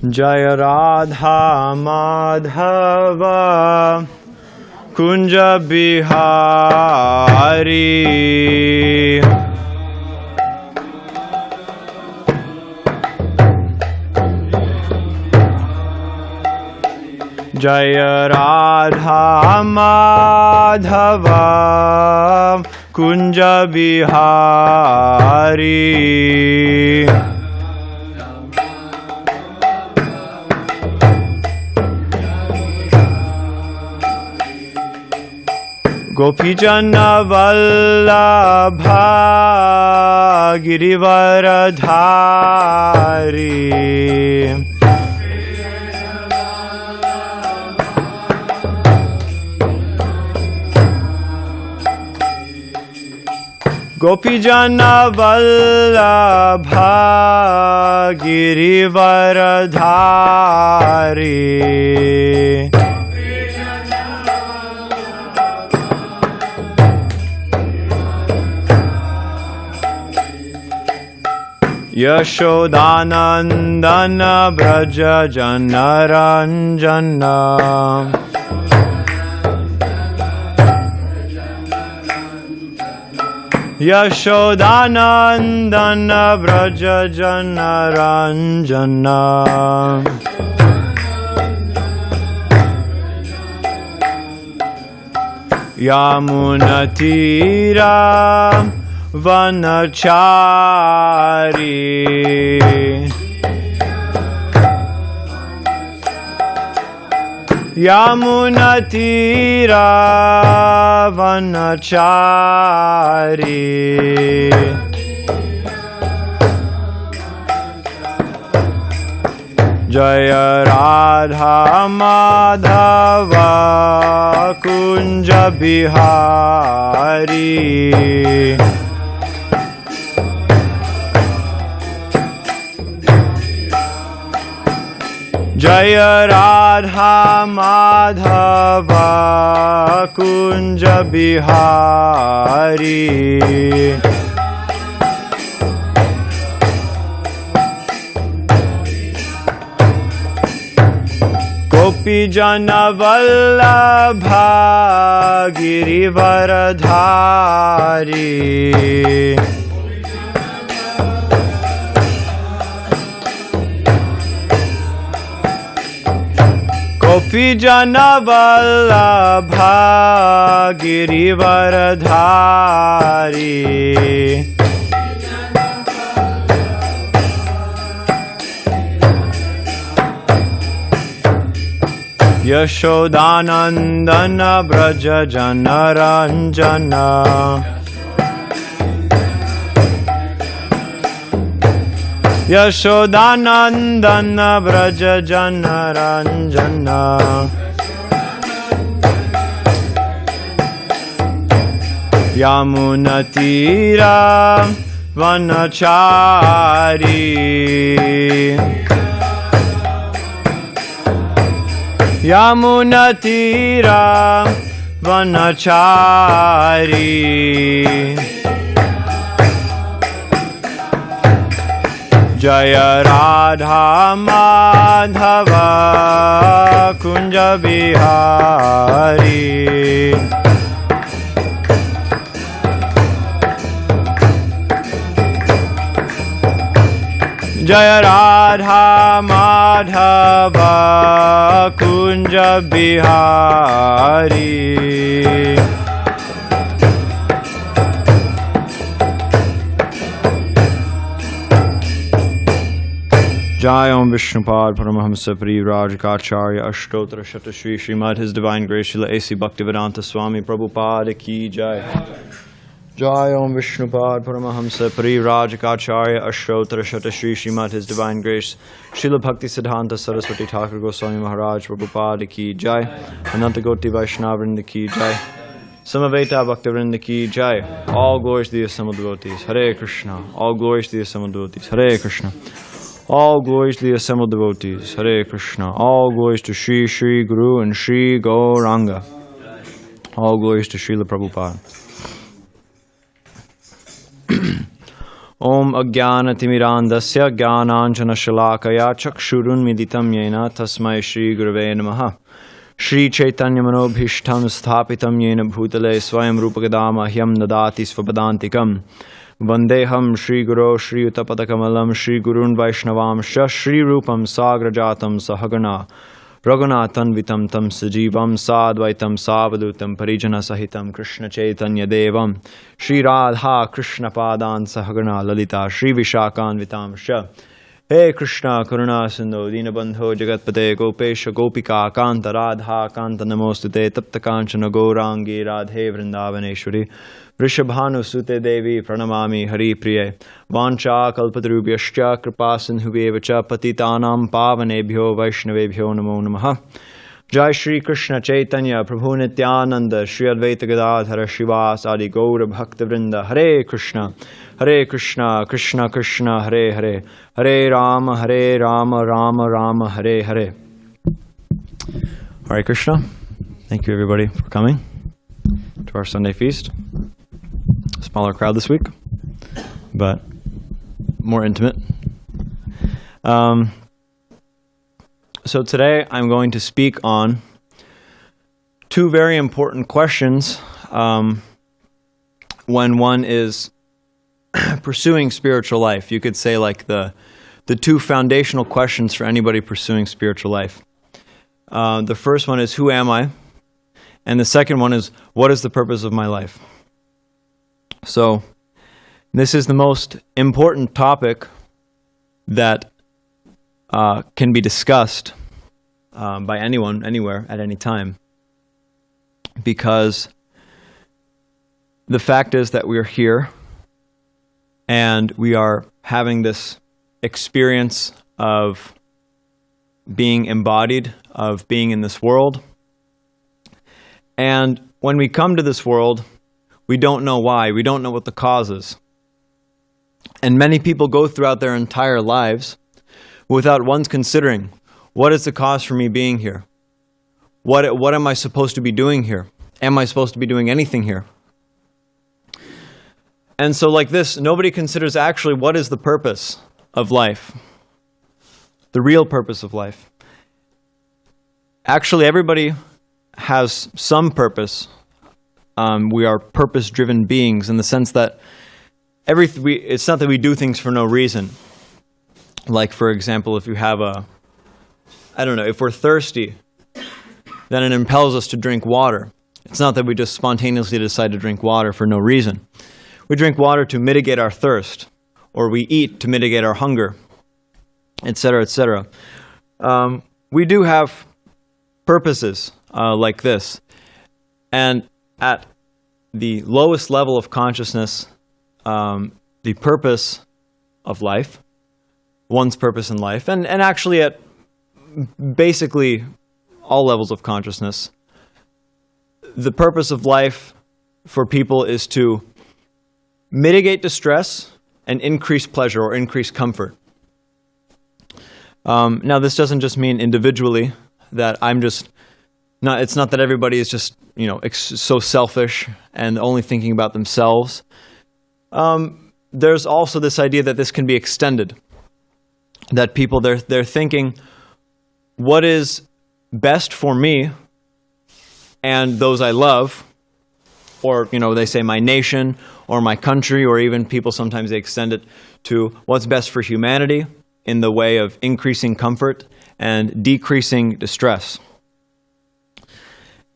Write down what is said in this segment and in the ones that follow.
Jaya Radha Madhava Kunja Bihari. Jaya Radha Madhava Kunja Bihari. Gopijana Vallabha Girivaradhari. Gopijana Vallabha Girivaradhari. Yashodanandana Braja Janaranjana. Yashodanandana Braja Janaranjana. Yamunatira Vanachari. Yamunatira Vanachari. Jaya Radha Madhava Kunja Bihari. Jaya Radha Madhava Kunja Bihari. Gopijana Vallabha Girivaradhari. Gopijana Vallabha Girivaradhari. Yashodanandana Braja Janaranjana. Yashodanandana Braja Janaranjana. Yamunatira Vanachari. Yamunatira Vanachari. Jaya Radha Madhava Kunja Bihari. Jaya Radha Madhava Kunja Bihari. Jai Om Vishnupad Paramahamsa Parivrajakacharya Ashtotra Shata Shri Srimad His Divine Grace Srila A.C. Bhaktivedanta Swami Prabhupada Ki Jai. Jai Om Vishnupad Paramahamsa Parivrajakacharya Ashtotra Shata Shri Srimad His Divine Grace Srila Bhakti Siddhanta Saraswati Thakur Goswami Maharaj Prabhupada Ki Jai. Ananta Goti Vaishnavrinda Ki Jai. Samaveta Bhaktivrinda Ki Jai. All glories to the assembled devotees. Hare Krishna. All glories to the assembled devotees. Hare Krishna. All glories to the assembled devotees. Hare Krishna. All glories to Shri Shri Guru and Shri Gauranga. All glories to Srila Prabhupada. Om Ajnanatimidandasya Jnananjanashalakaya Chakshurunmiditam Yena Tasmai Shri Gurave Namaha. Shri Chaitanya Manobhishtam Sthapitam Yena Bhutale Swayam Rupagadama Hyam Nadati Svapadantikam. Vandeham Shri Guru Shri Utapadakamalam Shri Gurun Vaishnavam Shri Rupam Sagrajatam Sahagana Raghunathan Vitam Tam Sajivam Sadvaitam Savadutam Parijana Sahitam Krishna Chaitanya Devam Shri Radha Krishna Padan Sahagana Lalita Shri Vishakan Vitam Sha. Hey Krishna Karuna Sindhu Dinabandho Jagatpate Gopesha Gopika Kanta Radha Kanta Namostute Tapta Kanchana Gaurangi Radhe Vrindavaneshwari Vrishabhanu Sute Devi Pranamami Hari Priye Vancha Kalpatarubhyascha Kripasinhuvevacha Patitanam Pavanebhyo Vaishnavebhyo Namo Namaha. Jai Shri Krishna Chaitanya Prabhu Nityananda Shri Advaita Gadadhara Shivas Adi Gaura Bhakta Vrinda. Hare Krishna Krishna Krishna Hare Hare Hare Rama Rama Rama Hare Hare. Hare Krishna. Thank you everybody for coming to our Sunday feast. Smaller crowd this week, but more intimate. So today I'm going to speak on two very important questions when one is pursuing spiritual life. You could say like the two foundational questions for anybody pursuing spiritual life. The first one is, who am I? And the second one is, what is the purpose of my life? So this is the most important topic that can be discussed by anyone, anywhere, at any time. Because the fact is that we are here and we are having this experience of being embodied, of being in this world. And when we come to this world, we don't know why. We don't know what the cause is. And many people go throughout their entire lives without once considering, what is the cause for me being here? What am I supposed to be doing here? Am I supposed to be doing anything here? And so like this, nobody considers actually what is the purpose of life, the real purpose of life. Actually, everybody has some purpose. We are purpose-driven beings in the sense that it's not that we do things for no reason. Like, for example, if you have if we're thirsty, then it impels us to drink water. It's not that we just spontaneously decide to drink water for no reason. We drink water to mitigate our thirst, or we eat to mitigate our hunger, etc., etc. We do have purposes like this. And at the lowest level of consciousness, the purpose of life, one's purpose in life, and actually at basically all levels of consciousness, the purpose of life for people is to mitigate distress and increase pleasure or increase comfort. Now, this doesn't just mean individually that it's not that everybody is just, so selfish and only thinking about themselves. There's also this idea that this can be extended. That people, they're thinking, what is best for me and those I love, or, they say my nation or my country, or even people sometimes they extend it to what's best for humanity in the way of increasing comfort and decreasing distress.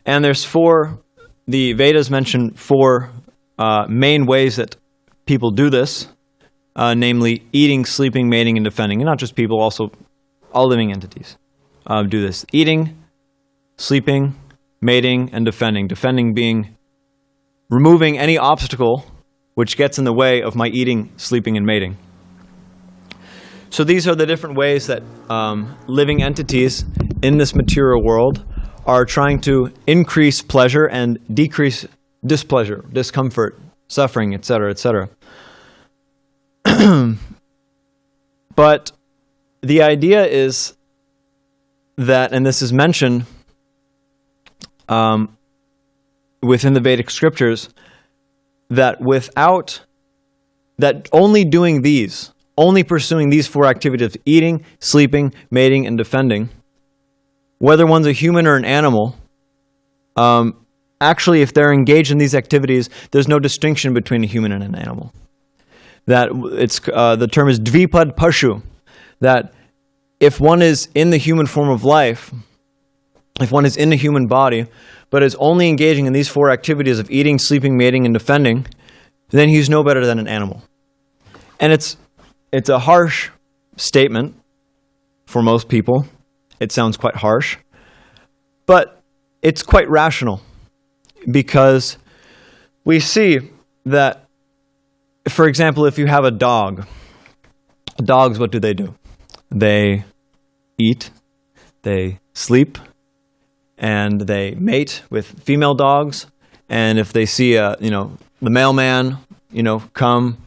And the Vedas mention four main ways that people do this, namely eating, sleeping, mating, and defending. And not just people, also all living entities do this. Eating, sleeping, mating, and defending. Defending being removing any obstacle which gets in the way of my eating, sleeping, and mating. So these are the different ways that living entities in this material world are trying to increase pleasure and decrease displeasure, discomfort, suffering, etc., etc. But the idea is that, and this is mentioned within the Vedic scriptures, that without that only doing these, only pursuing these four activities of eating, sleeping, mating, and defending, whether one's a human or an animal, actually, if they're engaged in these activities, there's no distinction between a human and an animal. That it's the term is dvipad pashu, that if one is in the human form of life, if one is in the human body, but is only engaging in these four activities of eating, sleeping, mating, and defending, then he's no better than an animal. And it's a harsh statement for most people. It sounds quite harsh, but it's quite rational, because we see that, for example, if you have a dog, dogs, what do? They eat, they sleep, and they mate with female dogs. And if they see the mailman, come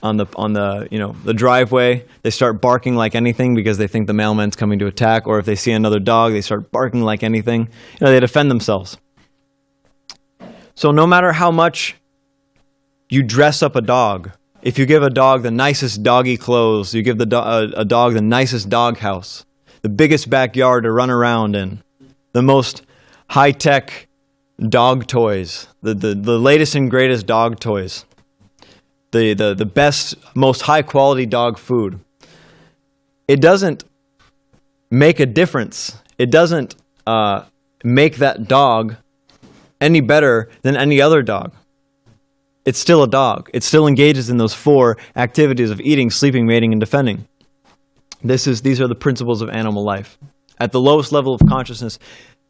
on the driveway, they start barking like anything because they think the mailman's coming to attack. Or if they see another dog, they start barking like anything. They defend themselves. So no matter how much you dress up a dog, if you give a dog the nicest doggy clothes, you give a dog the nicest dog house, the biggest backyard to run around in, the most high-tech dog toys, the latest and greatest dog toys, the best, most high-quality dog food, it doesn't make a difference. It doesn't make that dog any better than any other dog. It's still a dog. It still engages in those four activities of eating, sleeping, mating, and defending. These are the principles of animal life. At the lowest level of consciousness,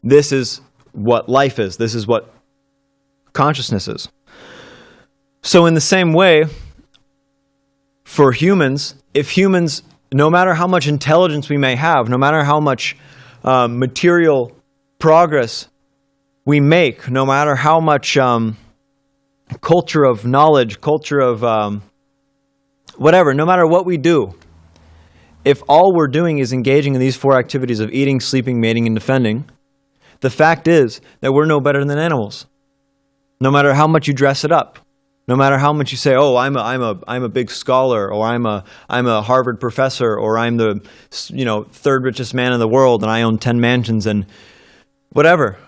this is what life is. This is what consciousness is. So in the same way, for humans, if humans, no matter how much intelligence we may have, no matter how much material progress we make, no matter how much culture of knowledge, culture of whatever, no matter what we do, if all we're doing is engaging in these four activities of eating, sleeping, mating, and defending, the fact is that we're no better than animals. No matter how much you dress it up, no matter how much you say, "Oh, I'm a big scholar," or I'm a Harvard professor, or I'm the third richest man in the world and I own 10 mansions and whatever,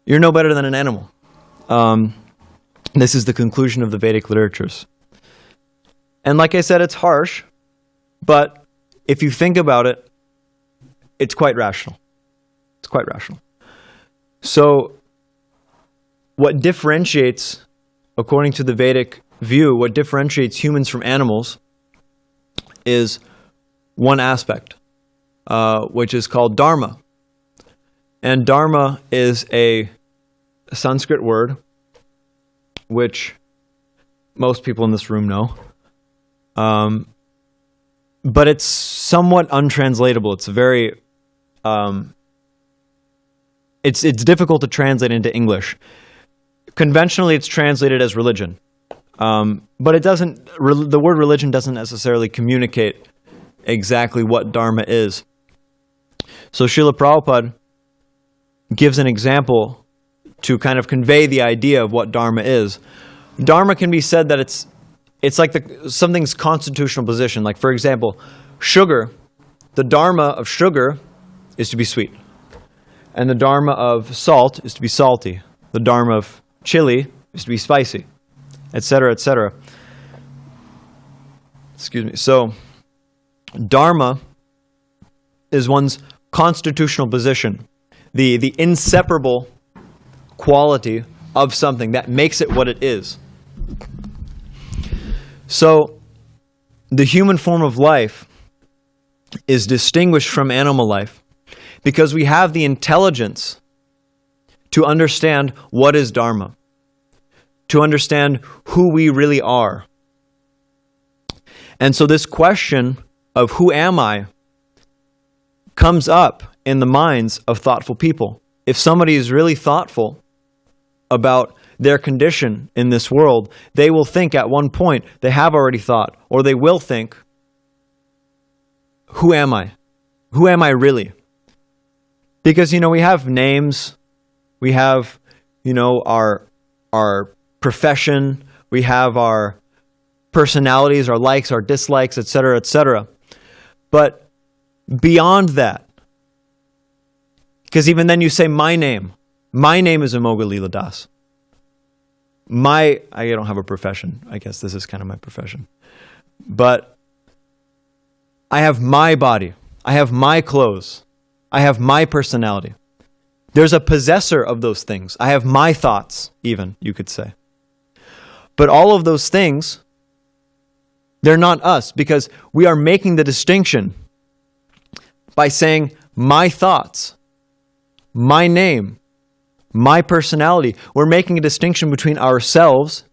you're no better than an animal. This is the conclusion of the Vedic literatures. And like I said, it's harsh, but if you think about it, it's quite rational. It's quite rational. So what differentiates, according to the Vedic view, what differentiates humans from animals is one aspect, which is called dharma. And dharma is a Sanskrit word, which most people in this room know. But it's somewhat untranslatable. It's very, it's difficult to translate into English. Conventionally, it's translated as religion. But it doesn't, the word religion doesn't necessarily communicate exactly what dharma is. So Srila Prabhupada gives an example to kind of convey the idea of what dharma is. Dharma can be said that it's like something's constitutional position. Like, for example, sugar, the dharma of sugar is to be sweet. And the dharma of salt is to be salty. The dharma of chili is to be spicy, etc., etc. Excuse me. So, dharma is one's constitutional position, the inseparable quality of something that makes it what it is. So, the human form of life is distinguished from animal life because we have the intelligence to understand what is dharma, to understand who we really are. And so this question of who am I comes up in the minds of thoughtful people. If somebody is really thoughtful about their condition in this world, they will think at one point, they have already thought, or they will think, who am I? Who am I really? Because, we have names, we have, our profession, we have our personalities, our likes, our dislikes, etc., etc. But beyond that, because even then you say my name. My name is Amogha Lila Das. I don't have a profession. I guess this is kind of my profession. But I have my body. I have my clothes. I have my personality. There's a possessor of those things. I have my thoughts, even, you could say. But all of those things, they're not us, because we are making the distinction by saying my thoughts, my name, my personality. We're making a distinction between ourselves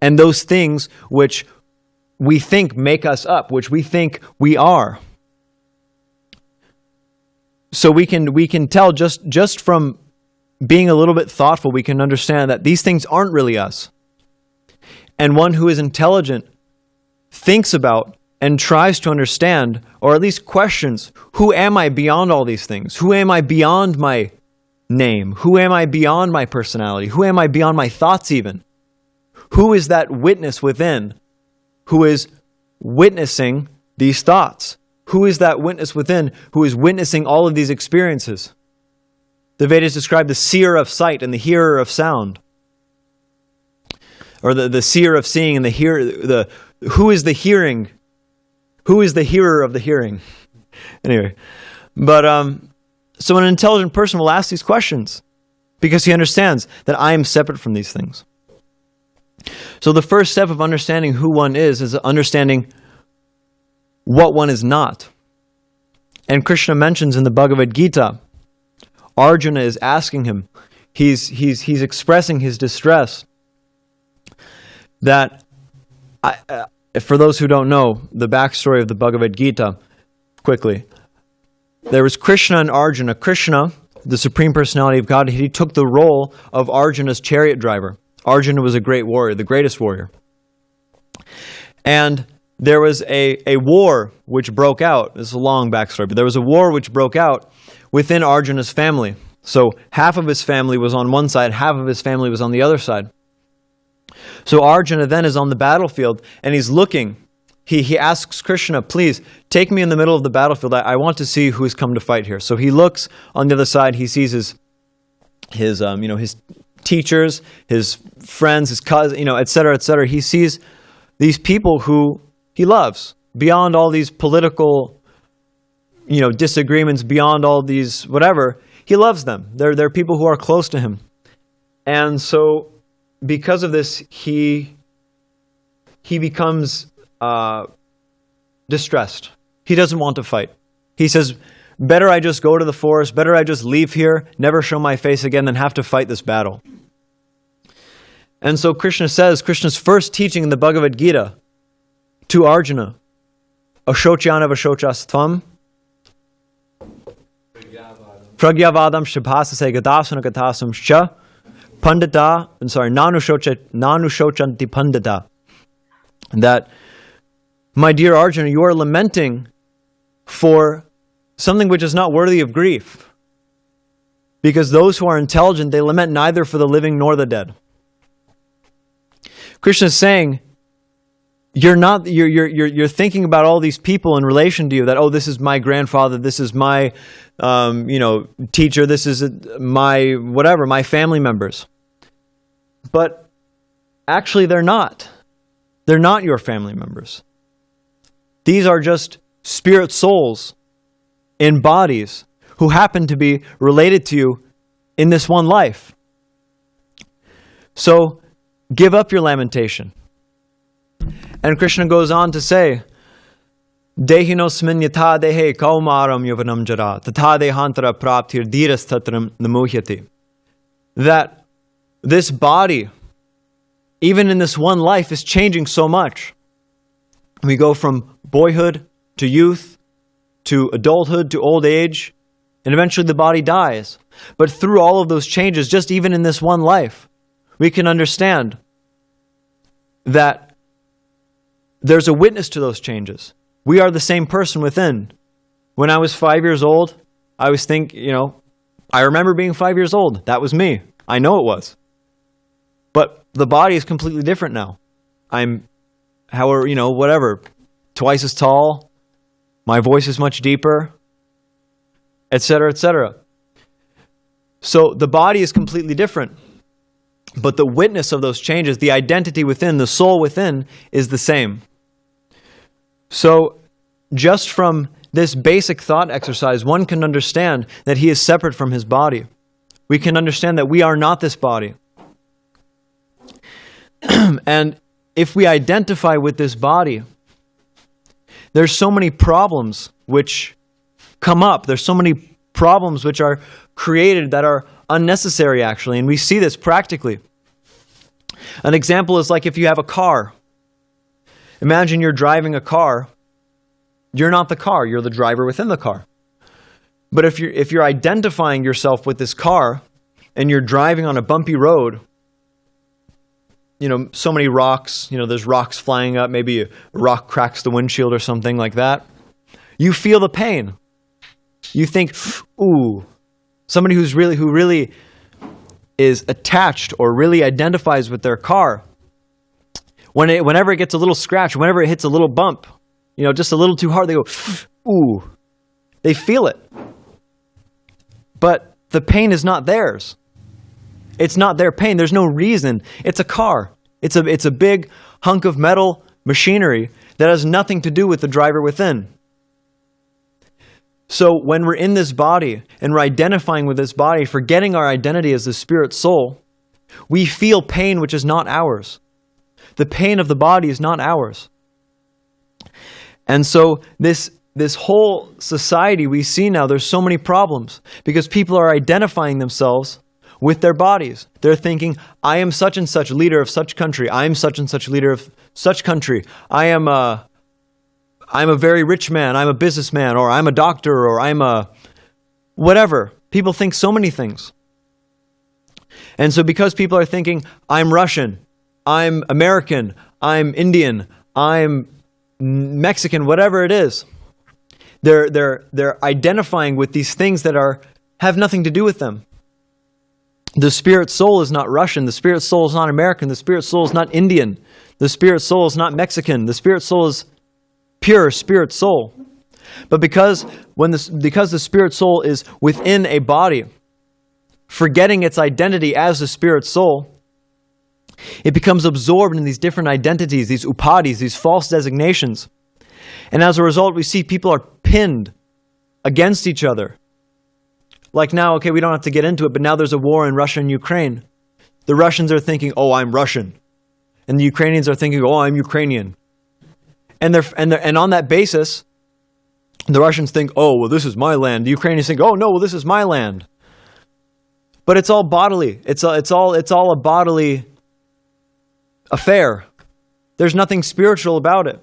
and those things which we think make us up, which we think we are. So we can tell just from being a little bit thoughtful, we can understand that these things aren't really us. And one who is intelligent thinks about and tries to understand, or at least questions, who am I beyond all these things? Who am I beyond my name? Who am I beyond my personality? Who am I beyond my thoughts even? Who is that witness within who is witnessing these thoughts? Who is that witness within who is witnessing all of these experiences? The Vedas describe the seer of sight and the hearer of sound. Or the seer of seeing and who is the hearing? Who is the hearer of the hearing? Anyway, but so an intelligent person will ask these questions because he understands that I am separate from these things. So the first step of understanding who one is understanding what one is not. And Krishna mentions in the Bhagavad Gita, Arjuna is asking him, he's expressing his distress that, for those who don't know the backstory of the Bhagavad Gita, quickly, there was Krishna and Arjuna. Krishna, the Supreme Personality of God, he took the role of Arjuna's chariot driver. Arjuna was a great warrior, the greatest warrior. And there was a war which broke out. This is a long backstory, but there was a war which broke out within Arjuna's family. So half of his family was on one side, half of his family was on the other side. So Arjuna then is on the battlefield and he's looking. He asks Krishna, please take me in the middle of the battlefield. I want to see who's come to fight here. So he looks on the other side. He sees his teachers, his friends, his cousins, etc., etc. He sees these people who he loves beyond all these political, disagreements, beyond all these whatever. He loves them. They're people who are close to him. And so because of this, he becomes distressed. He doesn't want to fight. He says, better I just go to the forest, better I just leave here, never show my face again than have to fight this battle. And so Krishna's first teaching in the Bhagavad Gita to Arjuna, Ashochyanava Shochastvam, Pragyavadam Shabhasase Gadasana Gatasam Scha, Nanu Shochanti Pandita. That, my dear Arjuna, you are lamenting for something which is not worthy of grief. Because those who are intelligent, they lament neither for the living nor the dead. Krishna is saying, you're thinking about all these people in relation to you, that, oh, this is my grandfather, this is my teacher, this is my family members. But actually they're not. They're not your family members. These are just spirit souls in bodies who happen to be related to you in this one life. So give up your lamentation. And Krishna goes on to say, Dehinosmin yatha dehe kaumaram yavanam jara tatha dehantara praptir dhirastatram namuhyati. That this body, even in this one life, is changing so much. We go from boyhood to youth, to adulthood, to old age, and eventually the body dies. But through all of those changes, just even in this one life, we can understand that there's a witness to those changes. We are the same person within. When I was 5 years old, I was I remember being 5 years old. That was me. I know it was. But the body is completely different now. I'm however, whatever, twice as tall, my voice is much deeper, etc., etc. So the body is completely different, but the witness of those changes, the identity within, the soul within, is the same. So just from this basic thought exercise, one can understand that he is separate from his body. We can understand that we are not this body. And if we identify with this body, there's so many problems which come up. There's so many problems which are created that are unnecessary, actually. And we see this practically. An example is like if you have a car. Imagine you're driving a car. You're not the car. You're the driver within the car. But if you're identifying yourself with this car and you're driving on a bumpy road, so many rocks, there's rocks flying up, maybe a rock cracks the windshield or something like that. You feel the pain. You think, ooh, somebody who really is attached or really identifies with their car, whenever it gets a little scratch, whenever it hits a little bump, just a little too hard, they go, ooh. They feel it. But the pain is not theirs. It's not their pain. There's no reason. It's a car. It's a big hunk of metal machinery that has nothing to do with the driver within. So when we're in this body and we're identifying with this body, forgetting our identity as the spirit soul, we feel pain which is not ours. The pain of the body is not ours. And so this whole society we see now, there's so many problems because people are identifying themselves with their bodies. They're thinking, I am such and such leader of such country. I am such and such leader of such country. I'm a very rich man. I'm a businessman, or I'm a doctor, or I'm a whatever. People think so many things. And so because people are thinking, I'm Russian, I'm American, I'm Indian, I'm Mexican, whatever it is, they're identifying with these things that have nothing to do with them. The spirit soul is not Russian. The spirit soul is not American. The spirit soul is not Indian. The spirit soul is not Mexican. The spirit soul is pure spirit soul. But because the spirit soul is within a body, forgetting its identity as the spirit soul, it becomes absorbed in these different identities, these upadhis, these false designations. And as a result, we see people are pinned against each other. Like now, okay, we don't have to get into it, but now there's a war in Russia and Ukraine. The Russians are thinking, oh, I'm Russian. And the Ukrainians are thinking, oh, I'm Ukrainian. And on that basis, the Russians think, oh, well, this is my land. The Ukrainians think, oh, no, well, this is my land. But it's all bodily. It's all a bodily affair. There's nothing spiritual about it.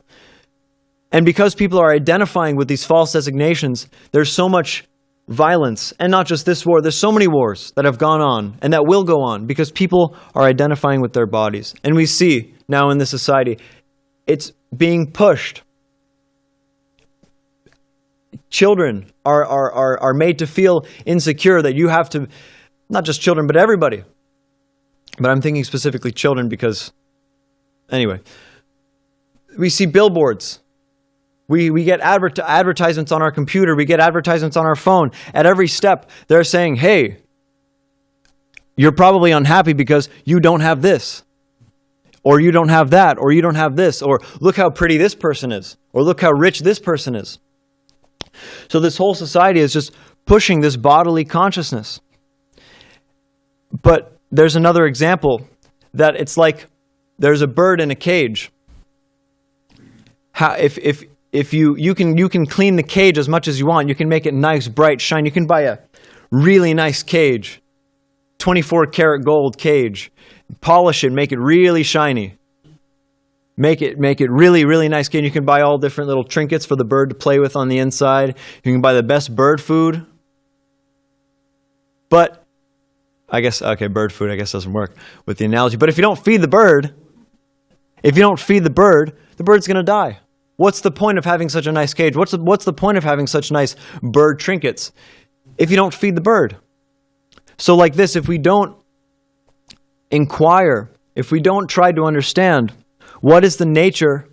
And because people are identifying with these false designations, there's so much violence. And not just this war, there's so many wars that have gone on and that will go on because people are identifying with their bodies. And we see now in this society, it's being pushed. Children are made to feel insecure that you have to, not just children, but everybody. But I'm thinking specifically children because, anyway, we see billboards. We get advertisements on our computer. We get advertisements on our phone. At every step, they're saying, hey, you're probably unhappy because you don't have this. Or you don't have that. Or you don't have this. Or look how pretty this person is. Or look how rich this person is. So this whole society is just pushing this bodily consciousness. But there's another example that it's like there's a bird in a cage. If you can clean the cage as much as you want, you can make it nice, bright, shiny. You can buy a really nice cage, 24 karat gold cage, polish it, make it really shiny. Make it really, really nice cage. You can buy all different little trinkets for the bird to play with on the inside. You can buy the best bird food. But I guess, okay, bird food I guess doesn't work with the analogy. But if you don't feed the bird, the bird's going to die. What's the point of having such a nice cage? What's the point of having such nice bird trinkets if you don't feed the bird? So like this, if we don't inquire, if we don't try to understand what is the nature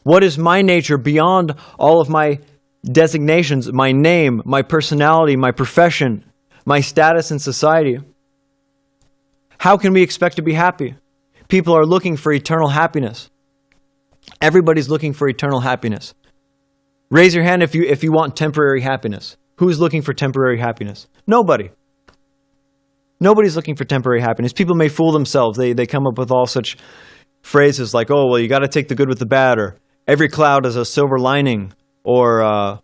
What is my nature beyond all of my designations, my name, my personality, my profession, my status in society? How can we expect to be happy? People are looking for eternal happiness. Everybody's looking for eternal happiness. Raise your hand if you want temporary happiness. Who's looking for temporary happiness? Nobody. Nobody's looking for temporary happiness. People may fool themselves. They come up with all such phrases like, oh, well, you got to take the good with the bad, or every cloud has a silver lining, or,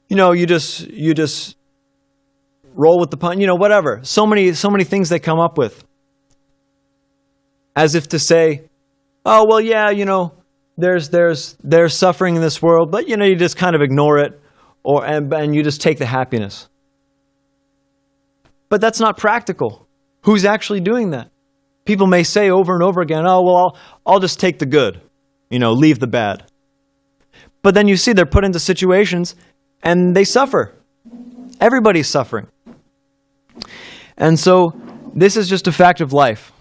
you just roll with the punch, whatever. So many things they come up with. As if to say, oh, well, yeah, there's suffering in this world, but, you just kind of ignore it, and you just take the happiness. But that's not practical. Who's actually doing that? People may say over and over again, oh, well, I'll just take the good, leave the bad. But then you see they're put into situations and they suffer. Everybody's suffering. And so this is just a fact of life,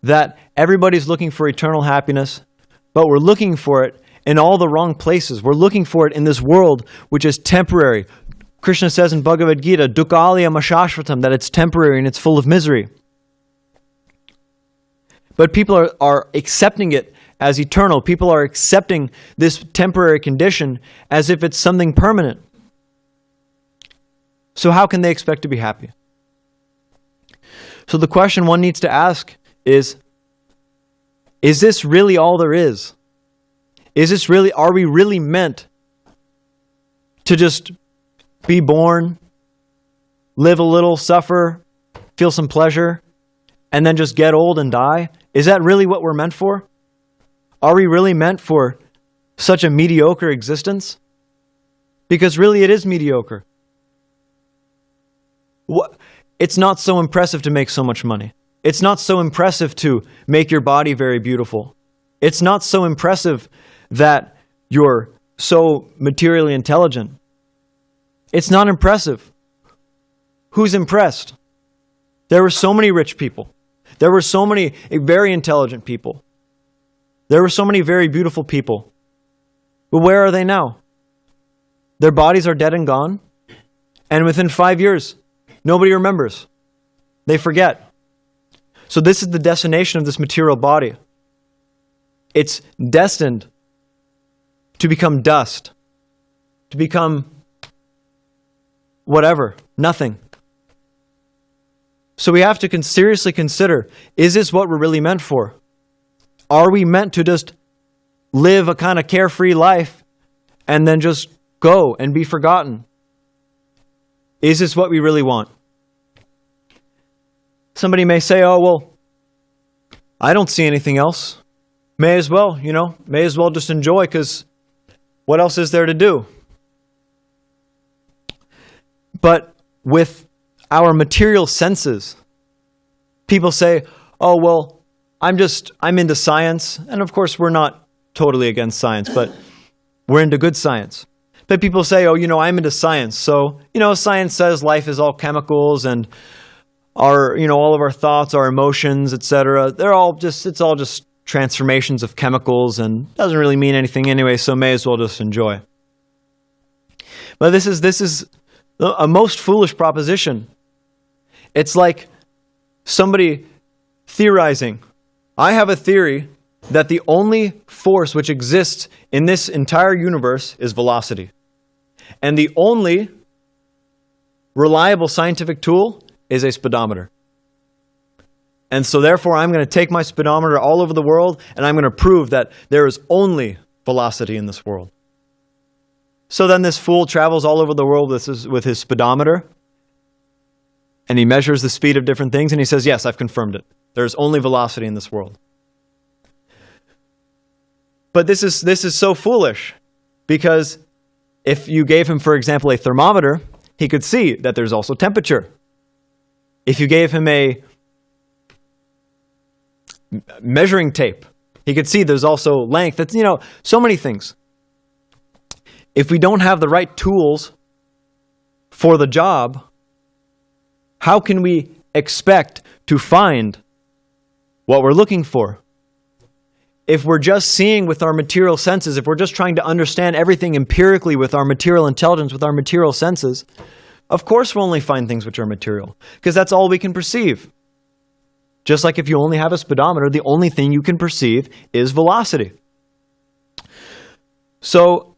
that everybody's looking for eternal happiness, but we're looking for it in all the wrong places. We're looking for it in this world, which is temporary. Krishna says in Bhagavad Gita, dukkālayam ashashvatam, that it's temporary and it's full of misery. But people are accepting it as eternal. People are accepting this temporary condition as if it's something permanent. So how can they expect to be happy? So the question one needs to ask is this really all there is? Are we really meant to just be born, live a little, suffer, feel some pleasure, and then just get old and die? Is that really what we're meant for? Are we really meant for such a mediocre existence? Because really it is mediocre. It's not so impressive to make so much money. It's not so impressive to make your body very beautiful. It's not so impressive that you're so materially intelligent. It's not impressive. Who's impressed? There were so many rich people. There were so many very intelligent people. There were so many very beautiful people. But where are they now? Their bodies are dead and gone. And within 5 years, nobody remembers. They forget. So this is the destination of this material body. It's destined to become dust, to become whatever, nothing. So we have to seriously consider, is this what we're really meant for? Are we meant to just live a kind of carefree life and then just go and be forgotten? Is this what we really want? Somebody may say, oh, well, I don't see anything else. May as well just enjoy, because what else is there to do? But with our material senses, people say, oh, well, I'm into science. And of course, we're not totally against science, but we're into good science. But people say, oh, I'm into science. So, science says life is all chemicals, and all of our thoughts, our emotions, etc. It's all just transformations of chemicals, and doesn't really mean anything anyway, so may as well just enjoy. But this is a most foolish proposition. It's like somebody theorizing. I have a theory that the only force which exists in this entire universe is velocity. And the only reliable scientific tool is a speedometer. And so therefore I'm going to take my speedometer all over the world, and I'm going to prove that there is only velocity in this world. So then this fool travels all over the world with his speedometer, and he measures the speed of different things, and he says, yes, I've confirmed it. There's only velocity in this world. But this is so foolish, because if you gave him, for example, a thermometer, he could see that there's also temperature. If you gave him a measuring tape, he could see there's also length. That's, so many things. If we don't have the right tools for the job, how can we expect to find what we're looking for? if we're just seeing with our material senses, if we're just trying to understand everything empirically with our material intelligence, with our material senses, of course we'll only find things which are material, because that's all we can perceive. Just like if you only have a speedometer, the only thing you can perceive is velocity. So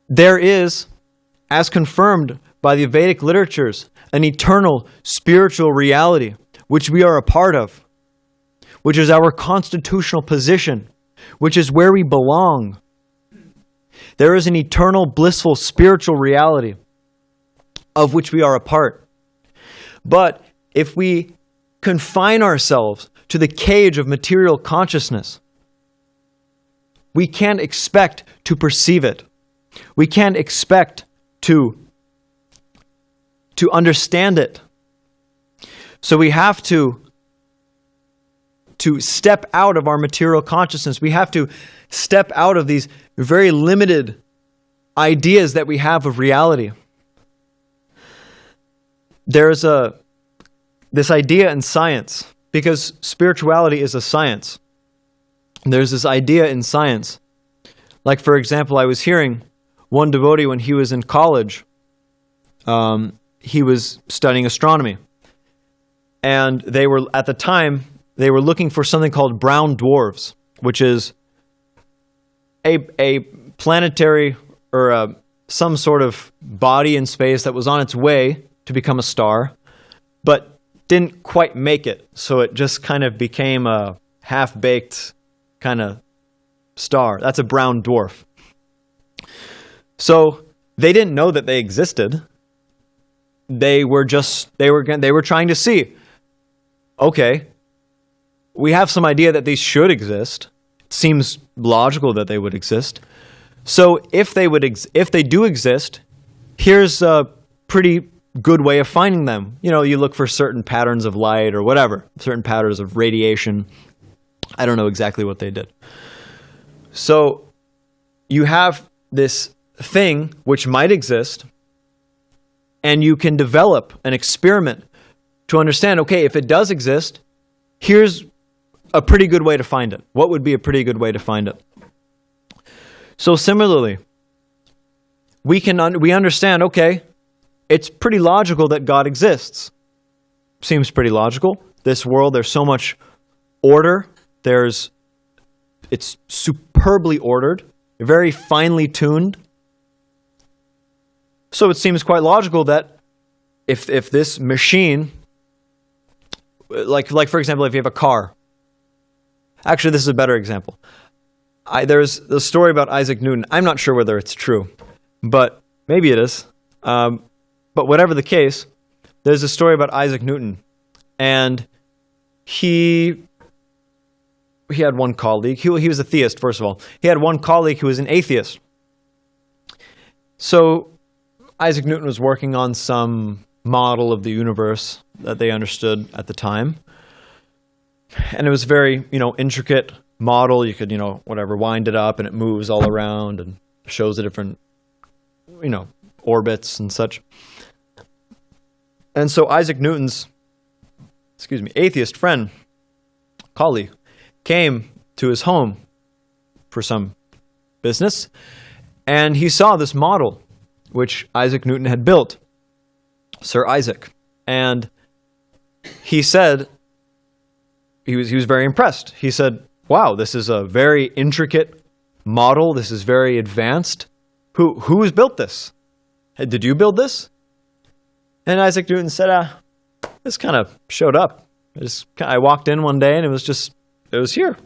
there is, as confirmed by the Vedic literatures, an eternal spiritual reality which we are a part of, which is our constitutional position, which is where we belong. There is an eternal, blissful, spiritual reality of which we are a part. But if we confine ourselves to the cage of material consciousness, we can't expect to perceive it. We can't expect to understand it. So we have to step out of our material consciousness. We have to step out of these very limited ideas that we have of reality. There's this idea in science, because spirituality is a science. There's this idea in science. Like, for example, I was hearing one devotee when he was in college, he was studying astronomy. And they were, at the time, they were looking for something called brown dwarfs, which is a planetary or some sort of body in space that was on its way to become a star, but didn't quite make it. So it just kind of became a half-baked kind of star. That's a brown dwarf. So they didn't know that they existed. They were trying to see, okay, we have some idea that these should exist. It seems logical that they would exist. So if they do exist, here's a pretty good way of finding them. You know, you look for certain patterns of light or whatever, certain patterns of radiation. I don't know exactly what they did. So you have this thing which might exist, and you can develop an experiment to understand, okay, if it does exist, here's a pretty good way to find it. What would be a pretty good way to find it? So similarly, we understand, okay, it's pretty logical that God exists. Seems pretty logical. This world, there's so much order. It's superbly ordered, very finely tuned. So it seems quite logical that if this machine, like for example, if you have a car. Actually, this is a better example. There's a story about Isaac Newton. I'm not sure whether it's true, but maybe it is. But whatever the case, there's a story about Isaac Newton, and he had one colleague. He was a theist, first of all. He had one colleague who was an atheist. So Isaac Newton was working on some model of the universe that they understood at the time. And it was very, intricate model. You could, wind it up and it moves all around and shows the different, orbits and such. And so Isaac Newton's, atheist friend, colleague, came to his home for some business, and he saw this model which Isaac Newton had built, Sir Isaac. And he said, he was very impressed. He said, wow, this is a very intricate model. This is very advanced. Who has built this? Did you build this? And Isaac Newton said, this kind of showed up. I walked in one day and it was here.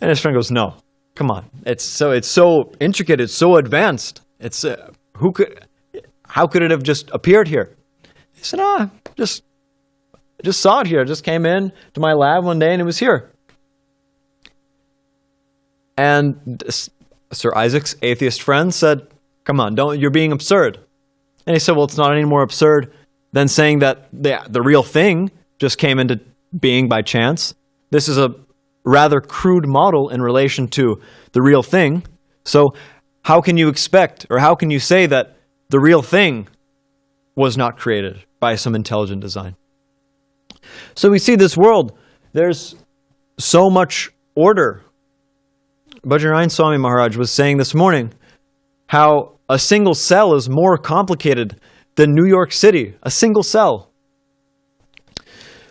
And his friend goes, no, come on. It's so intricate. It's so advanced. How could it have just appeared here? He said, just saw it here. I just came in to my lab one day and it was here. And Sir Isaac's atheist friend said, come on, you're being absurd. And he said, well, it's not any more absurd than saying that the real thing just came into being by chance. This is a rather crude model in relation to the real thing. So how can you expect, or how can you say that the real thing was not created by some intelligent design? So we see this world, there's so much order. Bhajanarayan Swami Maharaj was saying this morning how a single cell is more complicated than New York City. A single cell.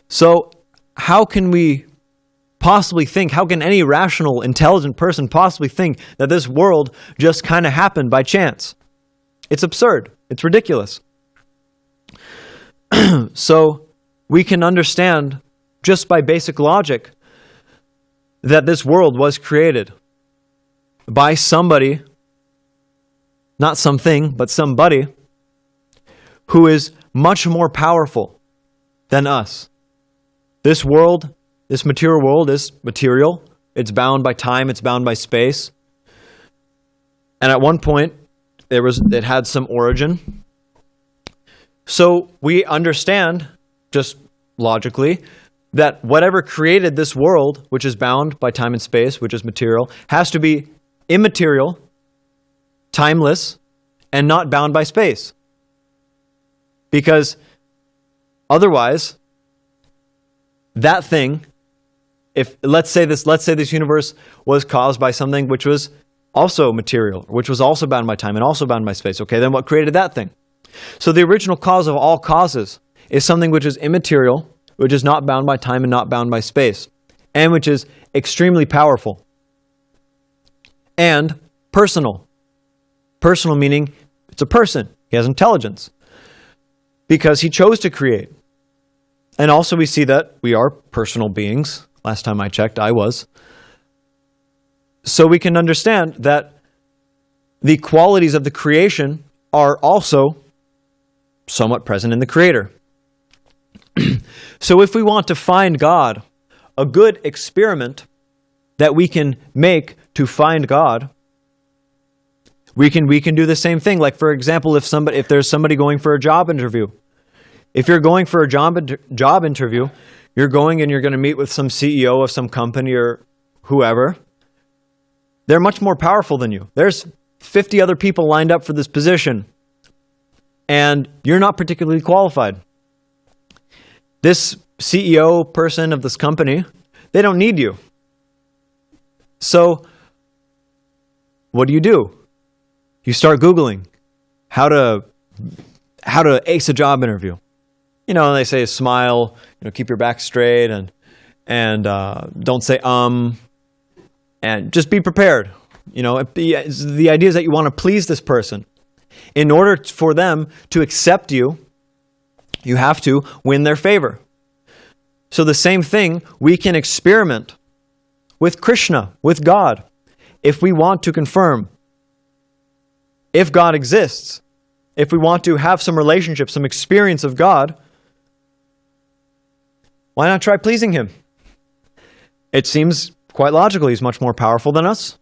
So how can we possibly think, how can any rational, intelligent person possibly think that this world just kind of happened by chance? It's absurd. It's ridiculous. So we can understand just by basic logic that this world was created by somebody, not something, but somebody who is much more powerful than us. This world, this material world is material. It's bound by time, it's bound by space. And at one point, it had some origin. So we understand, just logically, that whatever created this world, which is bound by time and space, which is material, has to be immaterial, timeless, and not bound by space. Because otherwise, that thing, if let's say this universe was caused by something which was also material, which was also bound by time and also bound by space, okay, then what created that thing? So the original cause of all causes is something which is immaterial, which is not bound by time and not bound by space, and which is extremely powerful. And personal. Personal meaning it's a person. He has intelligence. Because he chose to create. And also we see that we are personal beings. Last time I checked, I was. So we can understand that the qualities of the creation are also somewhat present in the Creator. So if we want to find God, a good experiment that we can make to find God, we can do the same thing. Like, for example, if there's somebody going for a job interview. If you're going for a job interview, you're going and you're going to meet with some CEO of some company or whoever. They're much more powerful than you. There's 50 other people lined up for this position, and you're not particularly qualified. This CEO person of this company, they don't need you. So what do? You start Googling how to ace a job interview. You know, they say smile, keep your back straight, and don't say and just be prepared. The idea is that you want to please this person. In order for them to accept you, you have to win their favor. So the same thing, we can experiment with Krishna, with God, if we want to confirm if God exists, if we want to have some relationship, some experience of God. Why not try pleasing Him? It seems quite logical. He's much more powerful than us.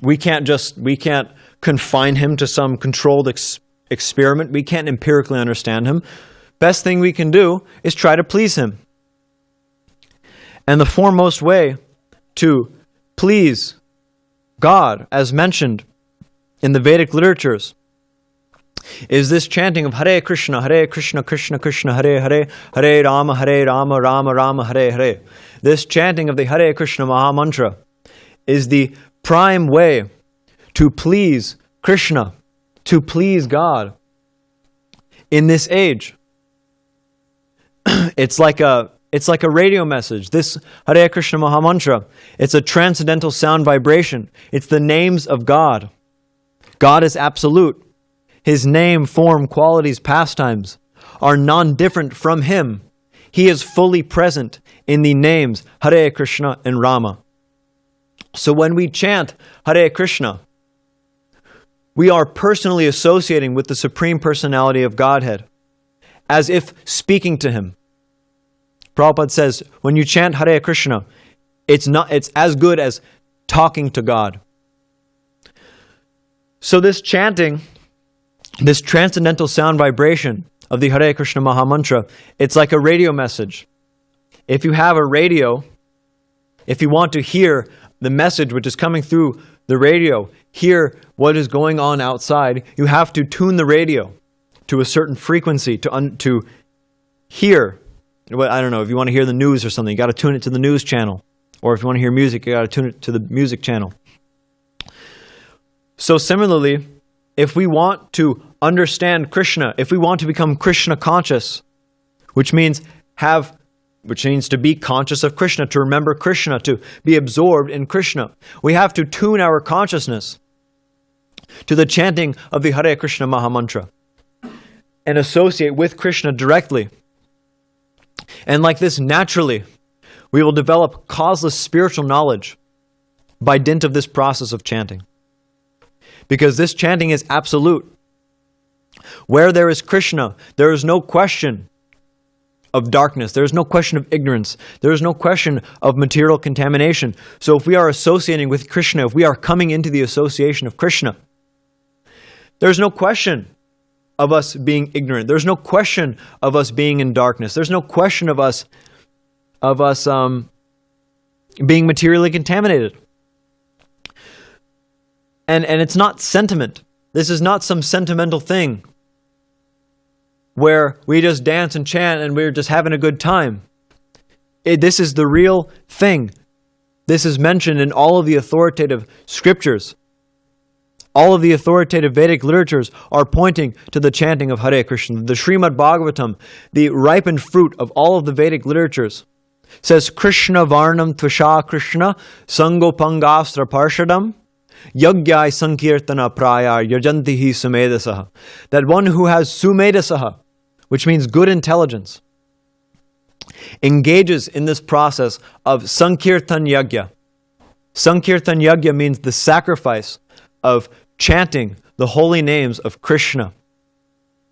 We can't confine Him to some controlled experiment. We can't empirically understand Him. Best thing we can do is try to please Him. And the foremost way to please God, as mentioned in the Vedic literatures, is this chanting of Hare Krishna, Krishna Krishna, Hare Hare, Hare Rama, Rama Rama, Hare Hare. This chanting of the Hare Krishna Maha Mantra is the prime way to please Krishna, to please God in this age. It's like a radio message. This Hare Krishna Maha Mantra, it's a transcendental sound vibration. It's the names of God. God is absolute. His name, form, qualities, pastimes are non-different from Him. He is fully present in the names Hare Krishna and Rama. So when we chant Hare Krishna, we are personally associating with the Supreme Personality of Godhead, as if speaking to Him. Prabhupada says, when you chant Hare Krishna, it's as good as talking to God. So this chanting, this transcendental sound vibration of the Hare Krishna Maha Mantra, it's like a radio message. If you have a radio, if you want to hear the message which is coming through the radio, hear what is going on outside, you have to tune the radio to a certain frequency to hear. I don't know, if you want to hear the news or something, you got to tune it to the news channel. Or if you want to hear music, you got to tune it to the music channel. So similarly, if we want to understand Krishna, if we want to become Krishna conscious, which means to be conscious of Krishna, to remember Krishna, to be absorbed in Krishna, we have to tune our consciousness to the chanting of the Hare Krishna Mahamantra and associate with Krishna directly. And like this, naturally, we will develop causeless spiritual knowledge by dint of this process of chanting. Because this chanting is absolute. Where there is Krishna, there is no question of darkness. There is no question of ignorance. There is no question of material contamination. So if we are associating with Krishna, if we are coming into the association of Krishna, there's no question of us being ignorant. There's no question of us being in darkness. There's no question of us being materially contaminated. And it's not sentiment. This is not some sentimental thing where we just dance and chant and we're just having a good time. This is the real thing. This is mentioned in all of the authoritative scriptures. All of the authoritative Vedic literatures are pointing to the chanting of Hare Krishna. The Srimad Bhagavatam, the ripened fruit of all of the Vedic literatures, says kṛṣṇa-varṇaṁ tviṣākṛṣṇaṁ saṅgopāṅgāstra-pārṣadam yajñaiḥ saṅkīrtana-prāyair yajanti su-medhasaḥ. That one who has su-medhasaḥ, which means good intelligence, engages in this process of saṅkīrtana-yajña. Saṅkīrtana-yajña means the sacrifice of chanting the holy names of Krishna,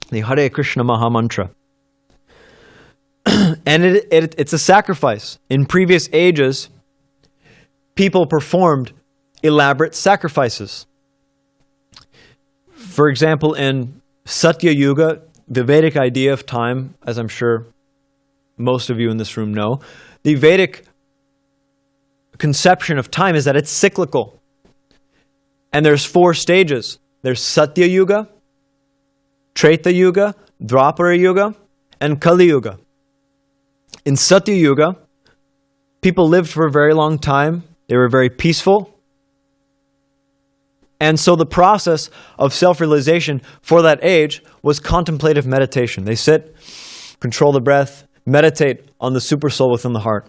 the Hare Krishna Mahamantra. And it's a sacrifice. In previous ages, people performed elaborate sacrifices. For example, in Satya Yuga, the Vedic idea of time, as I'm sure most of you in this room know, the Vedic conception of time is that it's cyclical. And there's 4 stages. There's Satya Yuga, Treta Yuga, Dwapara Yuga, and Kali Yuga. In Satya Yuga, people lived for a very long time. They were very peaceful. And so the process of self-realization for that age was contemplative meditation. They sit, control the breath, meditate on the supersoul within the heart.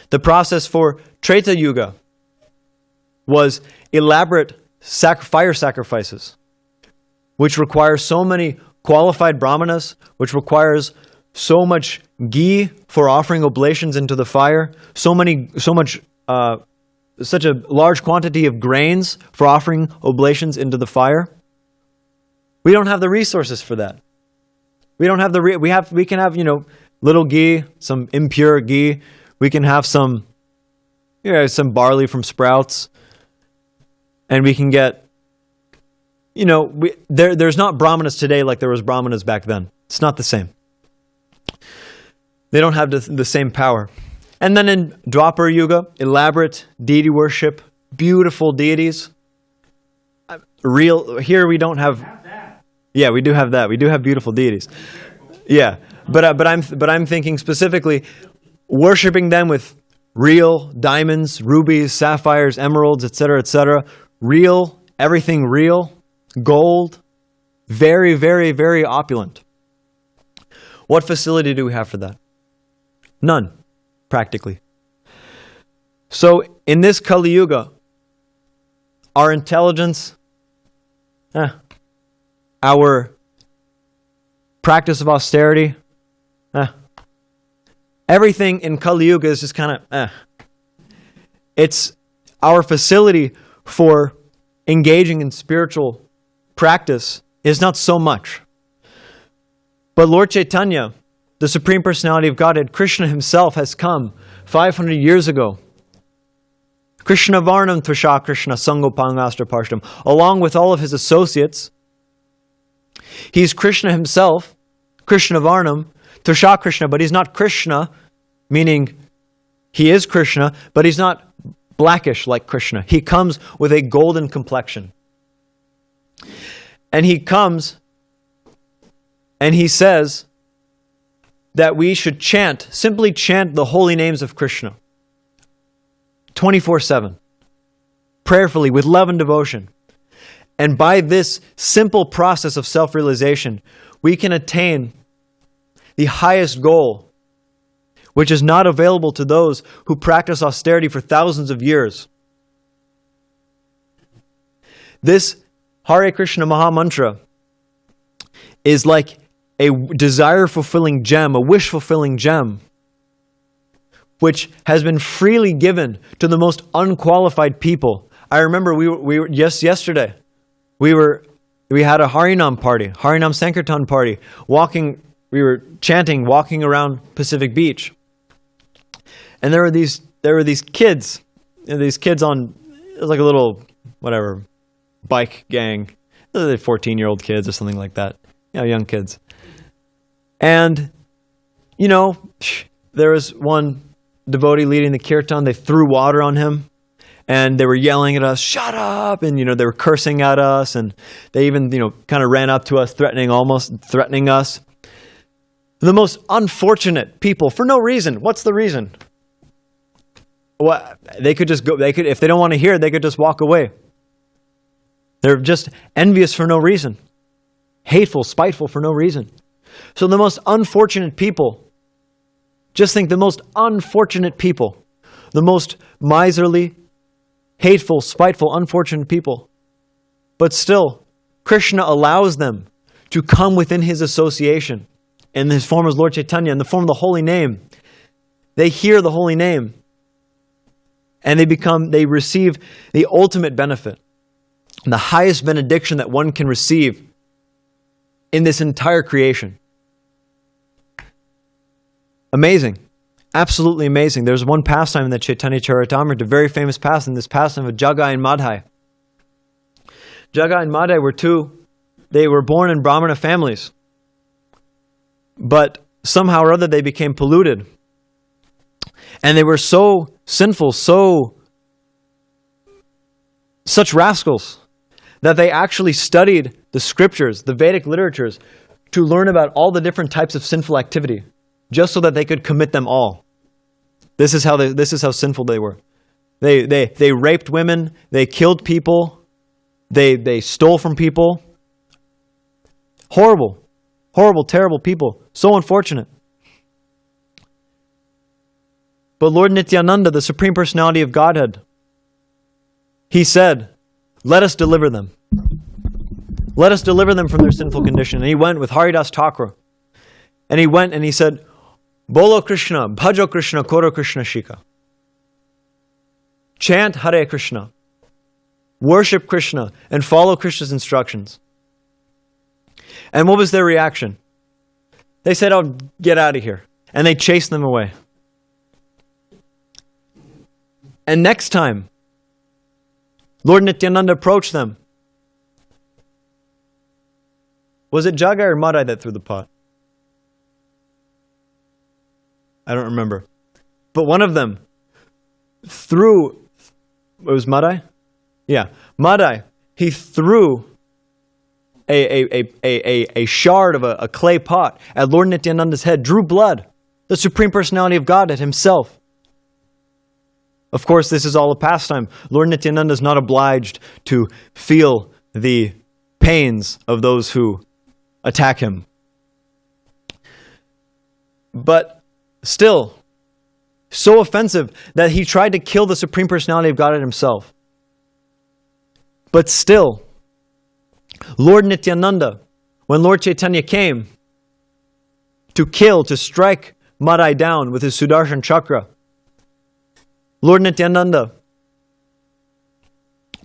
The process for Treta Yuga was elaborate fire sacrifices, which require so many qualified brahmanas, which requires so much ghee for offering oblations into the fire, such a large quantity of grains for offering oblations into the fire. We don't have the resources for that. We don't have we can have, little ghee, some impure ghee. We can have some barley from sprouts. And we can get, there's not brahmanas today like there was brahmanas back then. It's not the same. They don't have the same power. And then in Dwapara Yuga, elaborate deity worship, beautiful deities. Here we don't have that. Yeah, we do have that. We do have beautiful deities. Yeah, but I'm thinking specifically worshiping them with real diamonds, rubies, sapphires, emeralds, etc., real, everything real, gold, very, very, very opulent. What facility do we have for that? None, practically. So in this Kali Yuga, our intelligence, our practice of austerity, everything in Kali Yuga is just kind of, It's our facility for engaging in spiritual practice is not so much. But Lord Chaitanya, the Supreme Personality of Godhead, Krishna Himself, has come 500 years ago. Kṛṣṇa-varṇaṁ tviṣākṛṣṇaṁ saṅgopāṅgāstra-pārṣadam, along with all of His associates. He's Krishna Himself, Kṛṣṇa-varṇaṁ, tviṣākṛṣṇa, but He's not Krishna, meaning He is Krishna, but He's not blackish like Krishna. He comes with a golden complexion. And He comes and He says that we should simply chant the holy names of Krishna. 24/7, prayerfully, with love and devotion. And by this simple process of self-realization, we can attain the highest goal, which is not available to those who practice austerity for thousands of years. This Hare Krishna Maha Mantra is like a desire-fulfilling gem, a wish-fulfilling gem, which has been freely given to the most unqualified people. I remember we were just yesterday, we had a Harinam party, Harinam Saṅkīrtana party, we were chanting, walking around Pacific Beach. And there were these kids, these kids on, it was like a little, whatever, bike gang, 14-year-old kids or something like that, young kids. And, there was one devotee leading the kirtan. They threw water on him, and they were yelling at us, "Shut up!" And, they were cursing at us, and they even, kind of ran up to us, threatening us. The most unfortunate people, for no reason. What's the reason? Well, they could just go, if they don't want to hear it, they could just walk away. They're just envious for no reason. Hateful, spiteful for no reason. So the most unfortunate people, just think the most unfortunate people, the most miserly, hateful, spiteful, unfortunate people. But still, Krishna allows them to come within his association in his form as Lord Chaitanya, in the form of the holy name. They hear the holy name and they receive the ultimate benefit, the highest benediction that one can receive in this entire creation. Amazing. Absolutely amazing. There's one pastime in the Chaitanya Charitamrita, a very famous pastime, this pastime of Jagai and Madhai. Jagai and Madhai they were born in Brahmana families, but somehow or other they became polluted. And they were so sinful, such rascals, that they actually studied the scriptures, the Vedic literatures, to learn about all the different types of sinful activity, just so that they could commit them all. This is how sinful they were. They raped women, they killed people, they stole from people. Horrible, terrible people. So unfortunate. But Lord Nityananda, the Supreme Personality of Godhead, he said, "Let us deliver them. Let us deliver them from their sinful condition." And he went with Haridas Thakur. And he went and he said, "Bolo Krishna, bhajo Krishna, koro Krishna shika." Chant Hare Krishna. Worship Krishna and follow Krishna's instructions. And what was their reaction? They said, "Oh, get out of here." And they chased them away. And next time, Lord Nityananda approached them. Was it Jagai or Madhai that threw the pot? I don't remember. But one of them threw, it was Madhai? Yeah, Madhai. He threw a shard of a clay pot at Lord Nityananda's head, drew blood, the Supreme Personality of Godhead himself. Of course, this is all a pastime. Lord Nityananda is not obliged to feel the pains of those who attack him. But still, so offensive that he tried to kill the Supreme Personality of Godhead himself. But still, Lord Nityananda, when Lord Chaitanya came to strike Madhai down with his Sudarshan Chakra, Lord Nityananda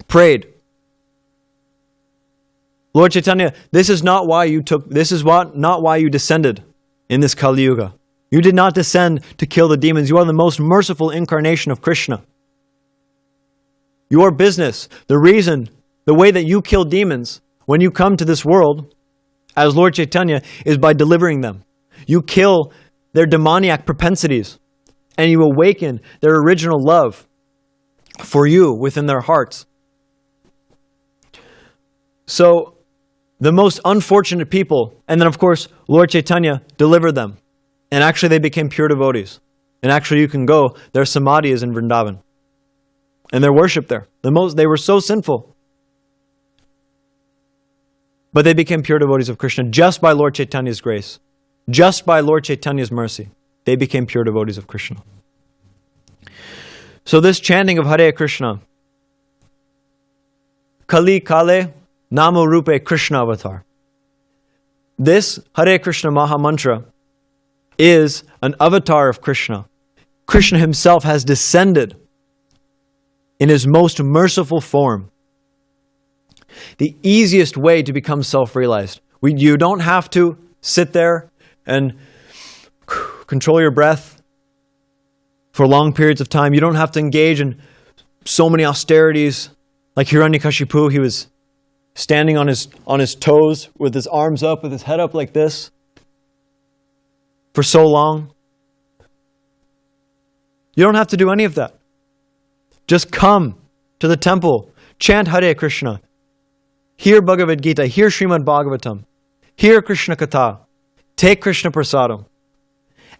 prayed, "Lord Chaitanya, this is not why you descended in this Kali Yuga. You did not descend to kill the demons. You are the most merciful incarnation of Krishna. Your business, the way that you kill demons when you come to this world as Lord Chaitanya is by delivering them. You kill their demoniac propensities and you awaken their original love for you within their hearts." So, the most unfortunate people, and then of course, Lord Chaitanya delivered them. And actually they became pure devotees. And actually you can go, their samadhi is in Vrindavan. and their worship there. They were so sinful. But they became pure devotees of Krishna just by Lord Chaitanya's grace. Just by Lord Chaitanya's mercy. They became pure devotees of Krishna. So this chanting of Hare Krishna, Kali Kale Namo Rupe Krishna Avatar. This Hare Krishna Maha Mantra is an avatar of Krishna. Krishna himself has descended in his most merciful form. The easiest way to become self-realized. You don't have to sit there and control your breath for long periods of time. You don't have to engage in so many austerities. Like Hiranyakashipu, he was standing on his toes with his arms up, with his head up like this for so long. You don't have to do any of that. Just come to the temple, chant Hare Krishna, hear Bhagavad Gita, hear Srimad Bhagavatam, hear Krishna Katha, take kṛṣṇa-varṇaṁ.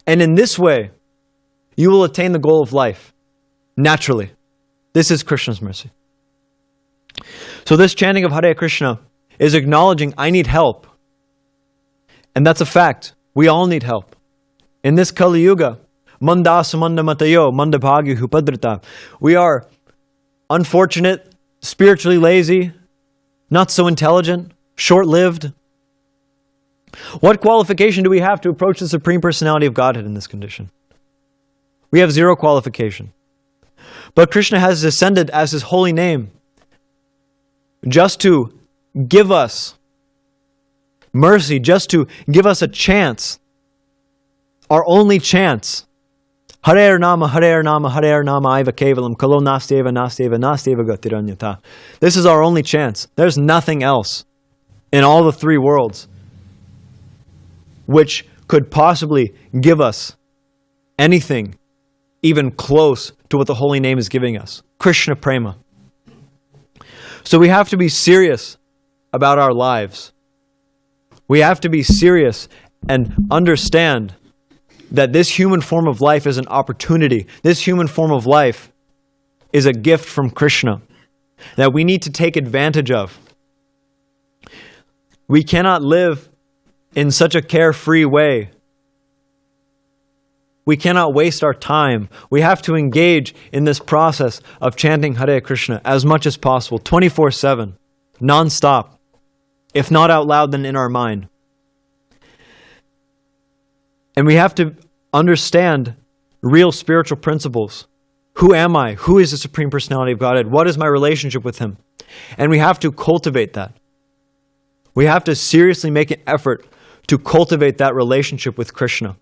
And in this way, you will attain the goal of life, naturally. This is Krishna's mercy. So this chanting of Hare Krishna is acknowledging I need help. And that's a fact. We all need help. In this Kali Yuga, Mandasa Mandamatayo, Mandabhagya Hupadrita, we are unfortunate, spiritually lazy, not so intelligent, short-lived. What qualification do we have to approach the Supreme Personality of Godhead in this condition? We have zero qualification. But Krishna has descended as his holy name just to give us mercy, just to give us a chance, our only chance. Hare Nama, Hare Nama, Hare Nama, Aiva Kevalam, Kalo Nasteva, Nasteva, Nasteva Gatiranyata. This is our only chance. There's nothing else in all the three worlds which could possibly give us anything even close to what the holy name is giving us. Krishna Prema. So we have to be serious about our lives. We have to be serious and understand that this human form of life is an opportunity. This human form of life is a gift from Krishna that we need to take advantage of. We cannot live in such a carefree way. We cannot waste our time. We have to engage in this process of chanting Hare Krishna as much as possible, 24/7, non-stop. If not out loud, then in our mind. And we have to understand real spiritual principles. Who am I? Who is the Supreme Personality of Godhead? What is my relationship with Him? And we have to cultivate that. We have to seriously make an effort to cultivate that relationship with Krishna.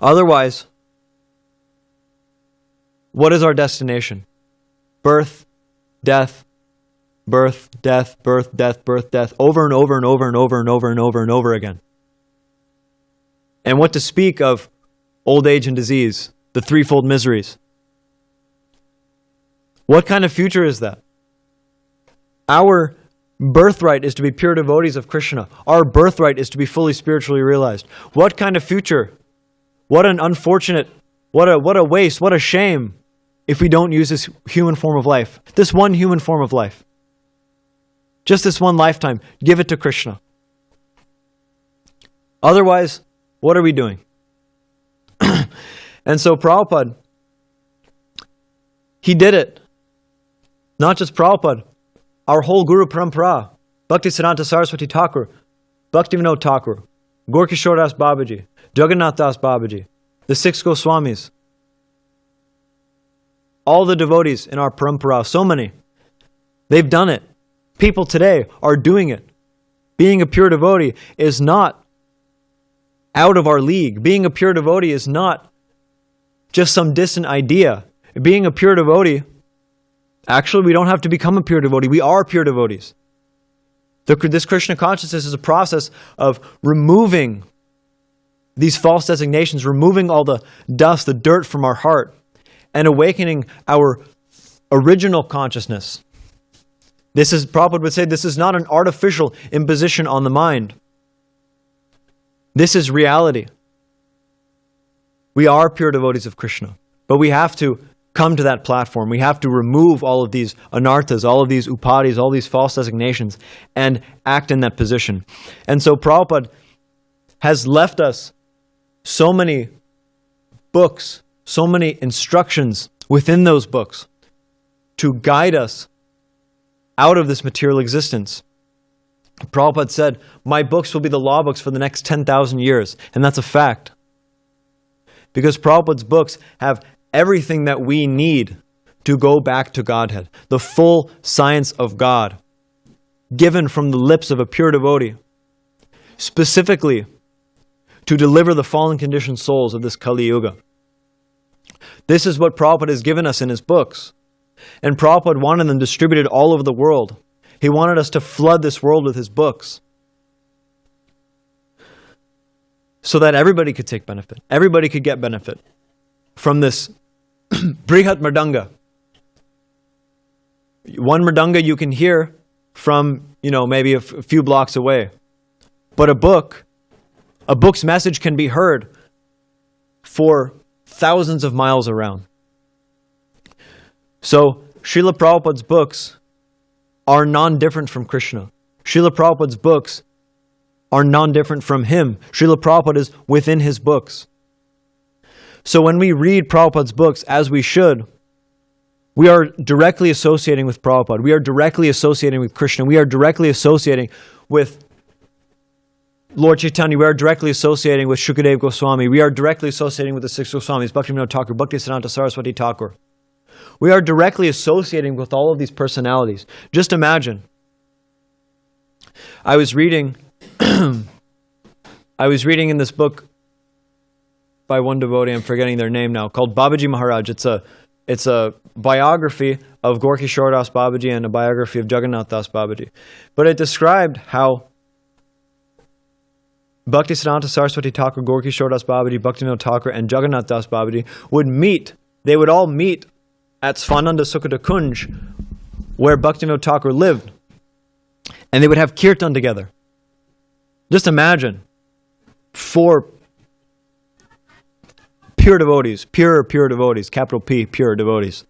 Otherwise, what is our destination? Birth, death, birth, death, birth, death, birth, death, over and over and over and over and over and over and over again. And what to speak of old age and disease, the threefold miseries. What kind of future is that? Our birthright is to be pure devotees of Krishna. Our birthright is to be fully spiritually realized. What kind of future? What an unfortunate, what a waste, what a shame if we don't use this human form of life. This one human form of life. Just this one lifetime. Give it to Krishna. Otherwise, what are we doing? And so Prabhupada, he did it. Not just Prabhupada. Our whole Guru Parampara, Bhakti Siddhanta Saraswati Thakur, Bhaktivinoda Thakur, Gorkishore Das Babaji, Jagannath Das Babaji, the 6 Goswamis, all the devotees in our parampara, so many, they've done it. People today are doing it. Being a pure devotee is not out of our league. Being a pure devotee is not just some distant idea. Being a pure devotee, actually, we don't have to become a pure devotee. We are pure devotees. This Krishna consciousness is a process of removing these false designations, removing all the dust, the dirt from our heart, and awakening our original consciousness. This is, Prabhupada would say, this is not an artificial imposition on the mind. This is reality. We are pure devotees of Krishna, but we have to come to that platform. We have to remove all of these anarthas, all of these upadhis, all these false designations, and act in that position. And so Prabhupada has left us so many books, so many instructions within those books to guide us out of this material existence. Prabhupada said, my books will be the law books for the next 10,000 years. And that's a fact. Because Prabhupada's books have everything that we need to go back to Godhead. The full science of God, given from the lips of a pure devotee, specifically to deliver the fallen conditioned souls of this Kali Yuga. This is what Prabhupada has given us in his books. And Prabhupada wanted them distributed all over the world. He wanted us to flood this world with his books so that everybody could take benefit. Everybody could get benefit from this Brihat Mridanga. One Mridanga you can hear from, maybe a few blocks away. But a book's message can be heard for thousands of miles around. So, Srila Prabhupada's books are non-different from Krishna. Srila Prabhupada's books are non-different from him. Srila Prabhupada is within his books. So when we read Prabhupada's books, as we should, we are directly associating with Prabhupada. We are directly associating with Krishna. We are directly associating with Lord Chaitanya. We are directly associating with Shukadeva Goswami. We are directly associating with the six Goswamis, Bhaktivinoda Thakur, Bhaktisiddhanta Saraswati Thakur. We are directly associating with all of these personalities. Just imagine. I was reading in this book by one devotee, I'm forgetting their name now, called Babaji Maharaj. It's a biography of Gaur Kishore Das Babaji and a biography of Jagannath Das Babaji. But it described how Bhaktisiddhanta Saraswati Thakur, Gaur Kishore Das Babaji, Bhaktivinoda Thakur, and Jagannath Das Babaji would meet. They would all meet at Svananda Sukhada Kunj, where Bhaktivinoda Thakur lived. And they would have kirtan together. Just imagine, 4 pure devotees, pure devotees, capital P, pure devotees,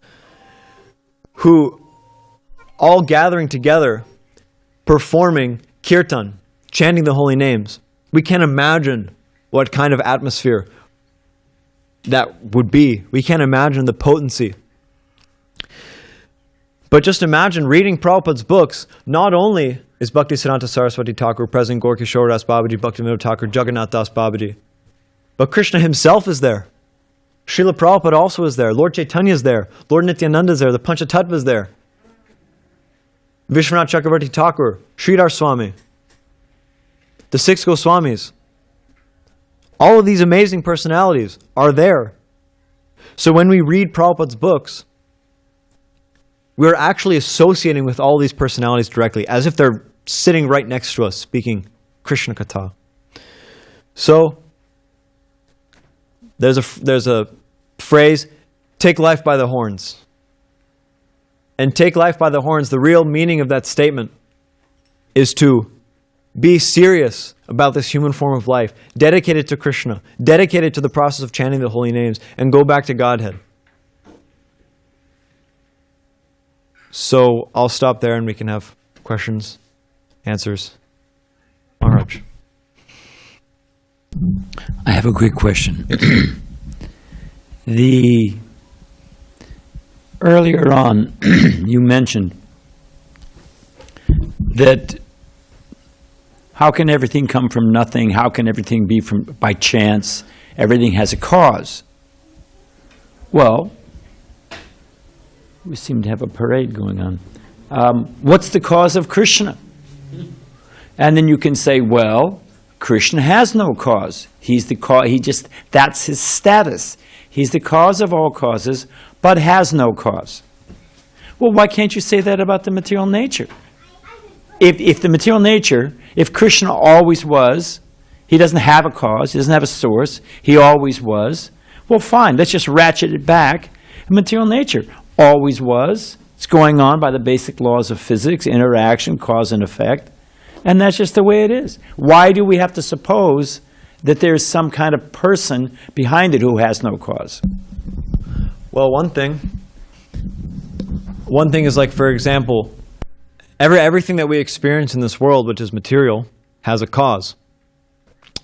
who all gathering together, performing kirtan, chanting the holy names. We can't imagine what kind of atmosphere that would be. We can't imagine the potency. But just imagine reading Prabhupada's books. Not only is Bhaktisiddhanta Saraswati Thakur present, Gaur Kishore Das Babaji, Bhaktivinoda Thakur, Jagannath Das Babaji, but Krishna himself is there. Srila Prabhupada also is there. Lord Chaitanya is there. Lord Nityananda is there. The Panchatattva is there. Vishwanath Chakravarti Thakur, Sridhar Swami, the 6 Goswamis. All of these amazing personalities are there. So when we read Prabhupada's books, we're actually associating with all these personalities directly, as if they're sitting right next to us, speaking Krishna Katha. So, there's a phrase, take life by the horns. And take life by the horns, the real meaning of that statement is to be serious about this human form of life, dedicated to Krishna, dedicated to the process of chanting the holy names, and go back to Godhead. So I'll stop there and we can have questions, answers. Maharaj. I have a quick question. Earlier on, you mentioned that how can everything come from nothing? How can everything be by chance? Everything has a cause. Well, we seem to have a parade going on. What's the cause of Krishna? And then you can say, well, Krishna has no cause. He's the cause. That's his status. He's the cause of all causes, but has no cause. Well, why can't you say that about the material nature? If the material nature, if Krishna always was, he doesn't have a cause, he doesn't have a source, he always was, well, fine, let's just ratchet it back. Material nature always was. It's going on by the basic laws of physics, interaction, cause and effect. And that's just the way it is. Why do we have to suppose that there's some kind of person behind it who has no cause? Well, one thing one thing is like, for example, everything that we experience in this world, which is material, has a cause.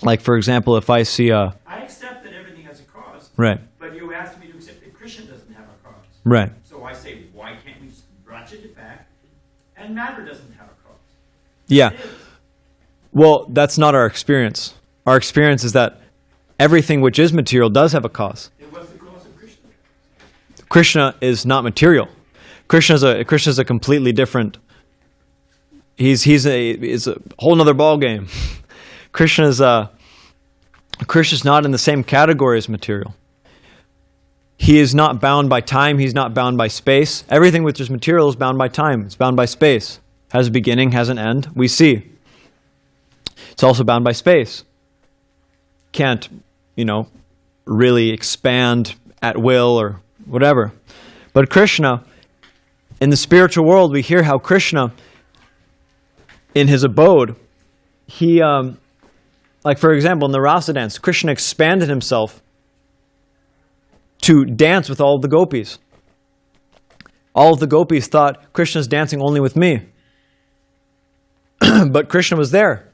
Like, for example, if I see a... I accept that everything has a cause. Right. But you asked me to accept that Krishna doesn't have a cause. Right. So I say, why can't we just ratchet it back? And matter doesn't have a cause. Yeah. Well, that's not our experience. Our experience is that everything which is material does have a cause. Then what's the cause of Krishna? Krishna is not material. Krishna's a completely different... He's a whole nother ball game. Krishna's not in the same category as material. He is not bound by time. He's not bound by space. Everything which is material is bound by time. It's bound by space. Has a beginning, has an end. We see. It's also bound by space. Can't, really expand at will or whatever. But Krishna, in the spiritual world, we hear how Krishna, in his abode, he, like for example, in the rasa dance, Krishna expanded himself to dance with all of the gopis. All of the gopis thought Krishna's dancing only with me. But Krishna was there.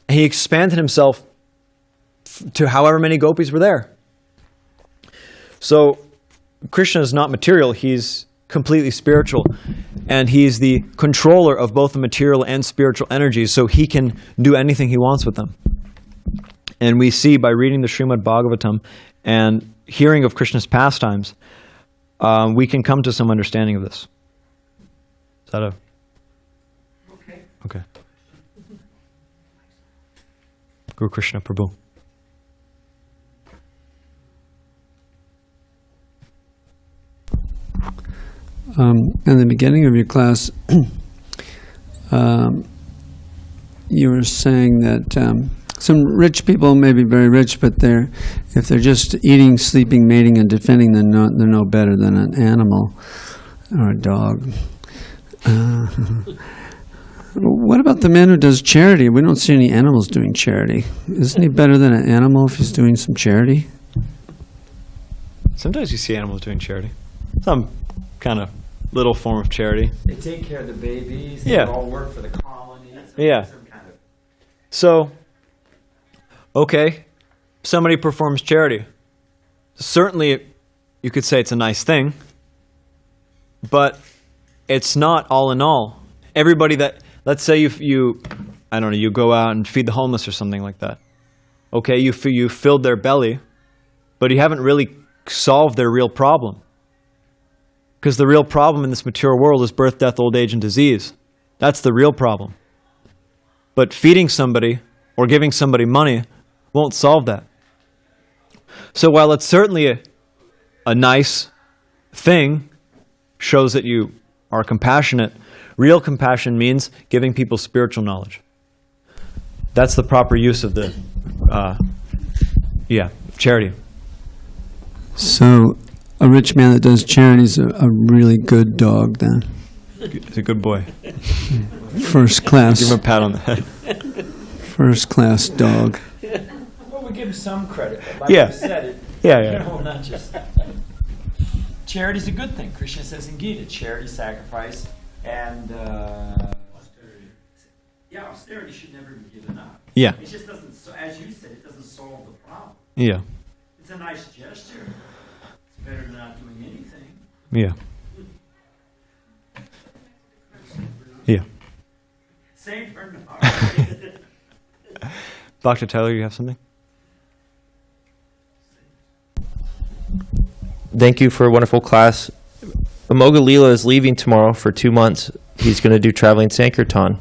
He expanded himself to however many gopis were there. So Krishna is not material. He's completely spiritual. And he's the controller of both the material and spiritual energies, so he can do anything he wants with them. And we see by reading the Srimad Bhagavatam and hearing of Krishna's pastimes, we can come to some understanding of this. Is that Okay. Okay. Guru Krishna Prabhu. In the beginning of your class, you were saying that some rich people may be very rich, but if they're just eating, sleeping, mating, and defending, they're no better than an animal or a dog. What about the man who does charity? We don't see any animals doing charity. Isn't he better than an animal if he's doing some charity? Sometimes you see animals doing charity. Some kind of little form of charity. They take care of the babies. They Yeah. all work for the colony. Yeah. Some kind of... So, okay, somebody performs charity. Certainly, you could say it's a nice thing, but it's not all in all. Everybody that, let's say you I don't know, you go out and feed the homeless or something like that. Okay, you filled their belly, but you haven't really solved their real problem. Because the real problem in this material world is birth, death, old age, and disease. That's the real problem. But feeding somebody or giving somebody money won't solve that. So while it's certainly a nice thing, shows that you are compassionate, real compassion means giving people spiritual knowledge. That's the proper use of the, charity. So a rich man that does charity is a really good dog then. He's a good boy. First class. Give him a pat on the head. First class dog. Well, we give him some credit, but like Yeah. you said, it, Yeah. not just... Charity's a good thing. Krishna says in Gita, charity, sacrifice, and... austerity. Yeah, austerity should never be given up. Yeah. It just doesn't, as you said, it doesn't solve the problem. Yeah. It's a nice gesture. It's better than not doing anything. Yeah. Yeah. Same for now. Dr. Tyler, you have something? Thank you for a wonderful class. Amogha Lila is leaving tomorrow for 2 months. He's going to do traveling saṅkīrtana.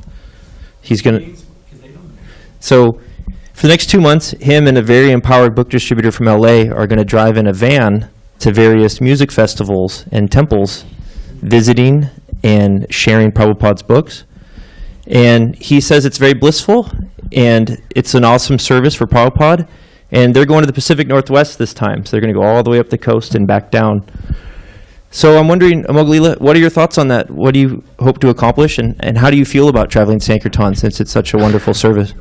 He's going to... So, for the next 2 months, him and a very empowered book distributor from LA are going to drive in a van to various music festivals and temples, visiting and sharing Prabhupada's books. And he says it's very blissful, and it's an awesome service for Prabhupada. And they're going to the Pacific Northwest this time, so they're going to go all the way up the coast and back down. So I'm wondering, Amogha Lila, what are your thoughts on that? What do you hope to accomplish, and how do you feel about traveling saṅkīrtana since it's such a wonderful service?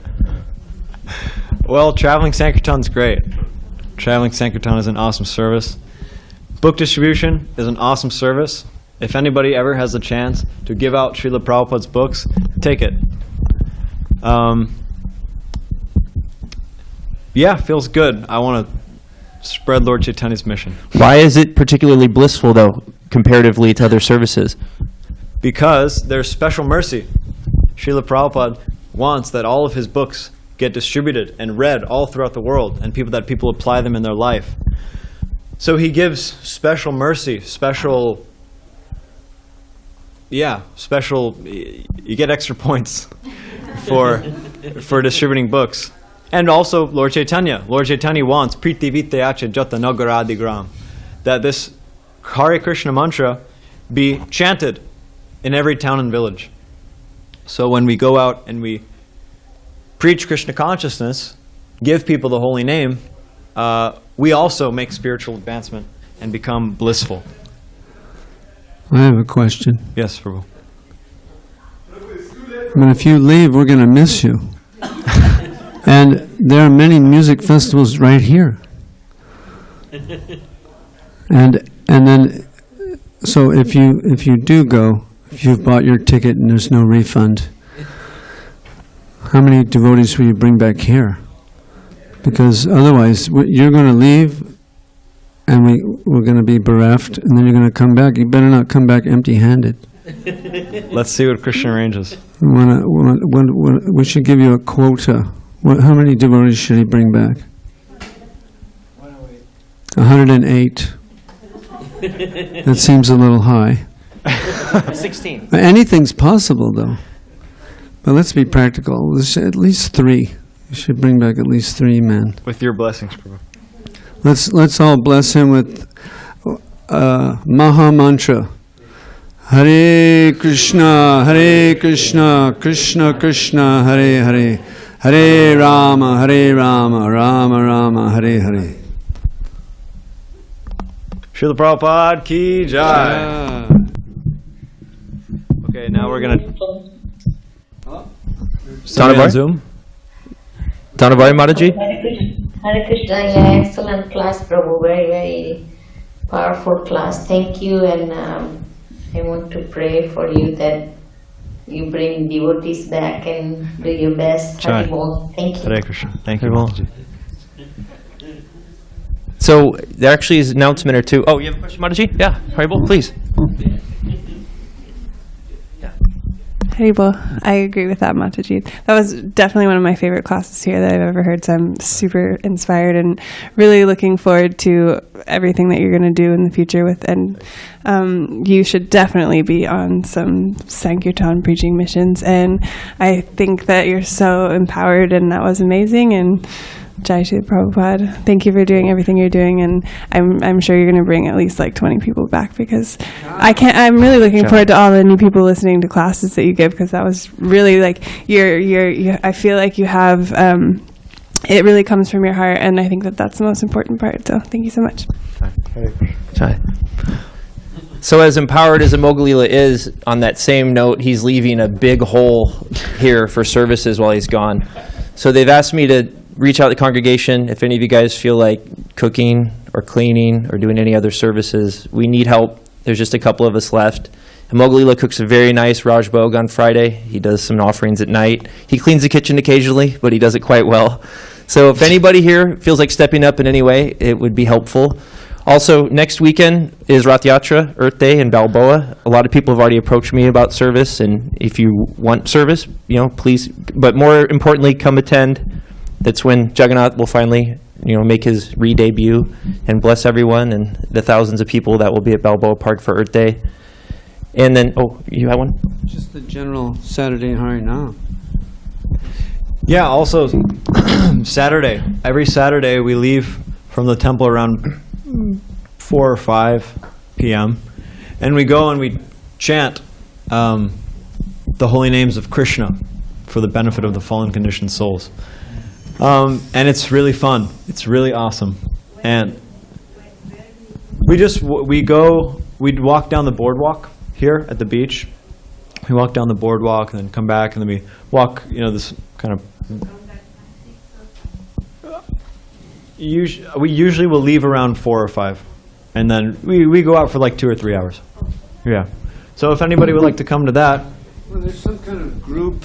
Well, traveling saṅkīrtana is great. Traveling saṅkīrtana is an awesome service. Book distribution is an awesome service. If anybody ever has a chance to give out Srila Prabhupada's books, take it. Yeah, feels good. I want to spread Lord Chaitanya's mission. Why is it particularly blissful, though, comparatively to other services? Because there's special mercy. Srila Prabhupada wants that all of his books get distributed and read all throughout the world, and people apply them in their life. So he gives special mercy, you get extra points for distributing books. And also Lord Chaitanya wants Priti Vityacha Jata Nagaradi Gram, that this Hare Krishna mantra be chanted in every town and village. So when we go out and we preach Krishna consciousness, give people the holy name, we also make spiritual advancement and become blissful. I have a question. Yes, Prabhu. I mean, if you leave, we're going to miss you. And there are many music festivals right here. And then, so if you do go, if you've bought your ticket and there's no refund, how many devotees will you bring back here? Because otherwise, you're going to leave, and we're going to be bereft, and then you're going to come back. You better not come back empty-handed. Let's see what Krishna arranges. We should give you a quota. How many devotees should he bring back? 108. That seems a little high. 16. Anything's possible, though. But let's be practical. At least 3. You should bring back at least 3 men. With your blessings, Prabhu. Let's all bless him with Maha Mantra. Hare Krishna, Krishna Krishna, Hare Hare, Hare Rama, Rama Rama, Hare Hare. Srila Prabhupada ki jai. Okay, now we're going to... Tanavari? Zoom. Tanavari Mataji? Hare Krishna, yeah, excellent class, Prabhu. Very, very powerful class. Thank you, and I want to pray for you that you bring devotees back and do your best. Jai. Haribol. Thank you. Hare Krishna. Thank you, Haribol. Mataji. So there actually is an announcement or two. Oh, you have a question, Mataji? Yeah, Haribol, please. Haribol, I agree with that, Mataji. That was definitely one of my favorite classes here that I've ever heard, so I'm super inspired and really looking forward to everything that you're going to do in the future with, and you should definitely be on some Sankirtan preaching missions, and I think that you're so empowered, and that was amazing, and Jai Shri Prabhupada, thank you for doing everything you're doing, and I'm sure you're going to bring at least like 20 people back, because I'm really looking forward to all the new people listening to classes that you give, because that was really like I feel like you have it really comes from your heart, and I think that that's the most important part. So thank you so much. Jai. So as empowered as Amogha Lila is, on that same note, he's leaving a big hole here for services while he's gone. So they've asked me to reach out to the congregation if any of you guys feel like cooking or cleaning or doing any other services. We need help. There's just a couple of us left. Amogha Lila cooks a very nice Raj Bhog on Friday. He does some offerings at night. He cleans the kitchen occasionally, but he does it quite well. So if anybody here feels like stepping up in any way, it would be helpful. Also, next weekend is Rath Yatra, Earth Day in Balboa. A lot of people have already approached me about service, and if you want service, please. But more importantly, come attend. That's when Jagannath will finally, make his re-debut and bless everyone and the thousands of people that will be at Balboa Park for Earth Day. And then, you have one? Just the general Saturday Harinam. Yeah, also Saturday. Every Saturday we leave from the temple around 4 or 5 p.m. and we go and we chant the holy names of Krishna for the benefit of the fallen conditioned souls. And it's really fun. It's really awesome. And we'd walk down the boardwalk here at the beach. We walk down the boardwalk and then come back, and then we walk, this kind of... We usually will leave around 4 or 5 And then we go out for like 2 or 3 hours. Yeah. So if anybody would like to come to that. Well, there's some kind of group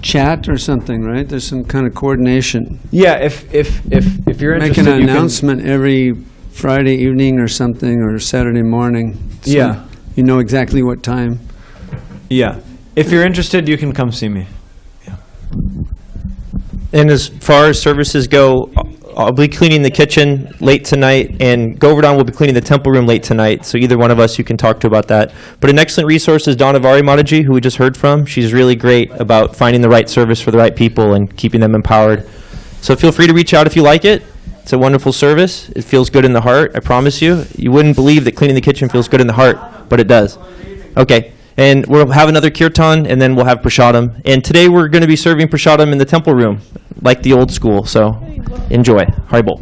chat or something, right? There's some kind of coordination. Yeah, if you're Make interested, an you can- announcement every Friday evening or something, or Saturday morning. So Yeah. you know exactly what time. Yeah. If you're interested, you can come see me. And as far as services go, I'll be cleaning the kitchen late tonight, and Govardhan will be cleaning the temple room late tonight. So either one of us you can talk to about that. But an excellent resource is Donavari Mataji, who we just heard from. She's really great about finding the right service for the right people and keeping them empowered. So feel free to reach out if you like it. It's a wonderful service. It feels good in the heart, I promise you. You wouldn't believe that cleaning the kitchen feels good in the heart, but it does. Okay. And we'll have another kirtan, and then we'll have prasadam. And today we're going to be serving prasadam in the temple room, like the old school. So enjoy. Haribol.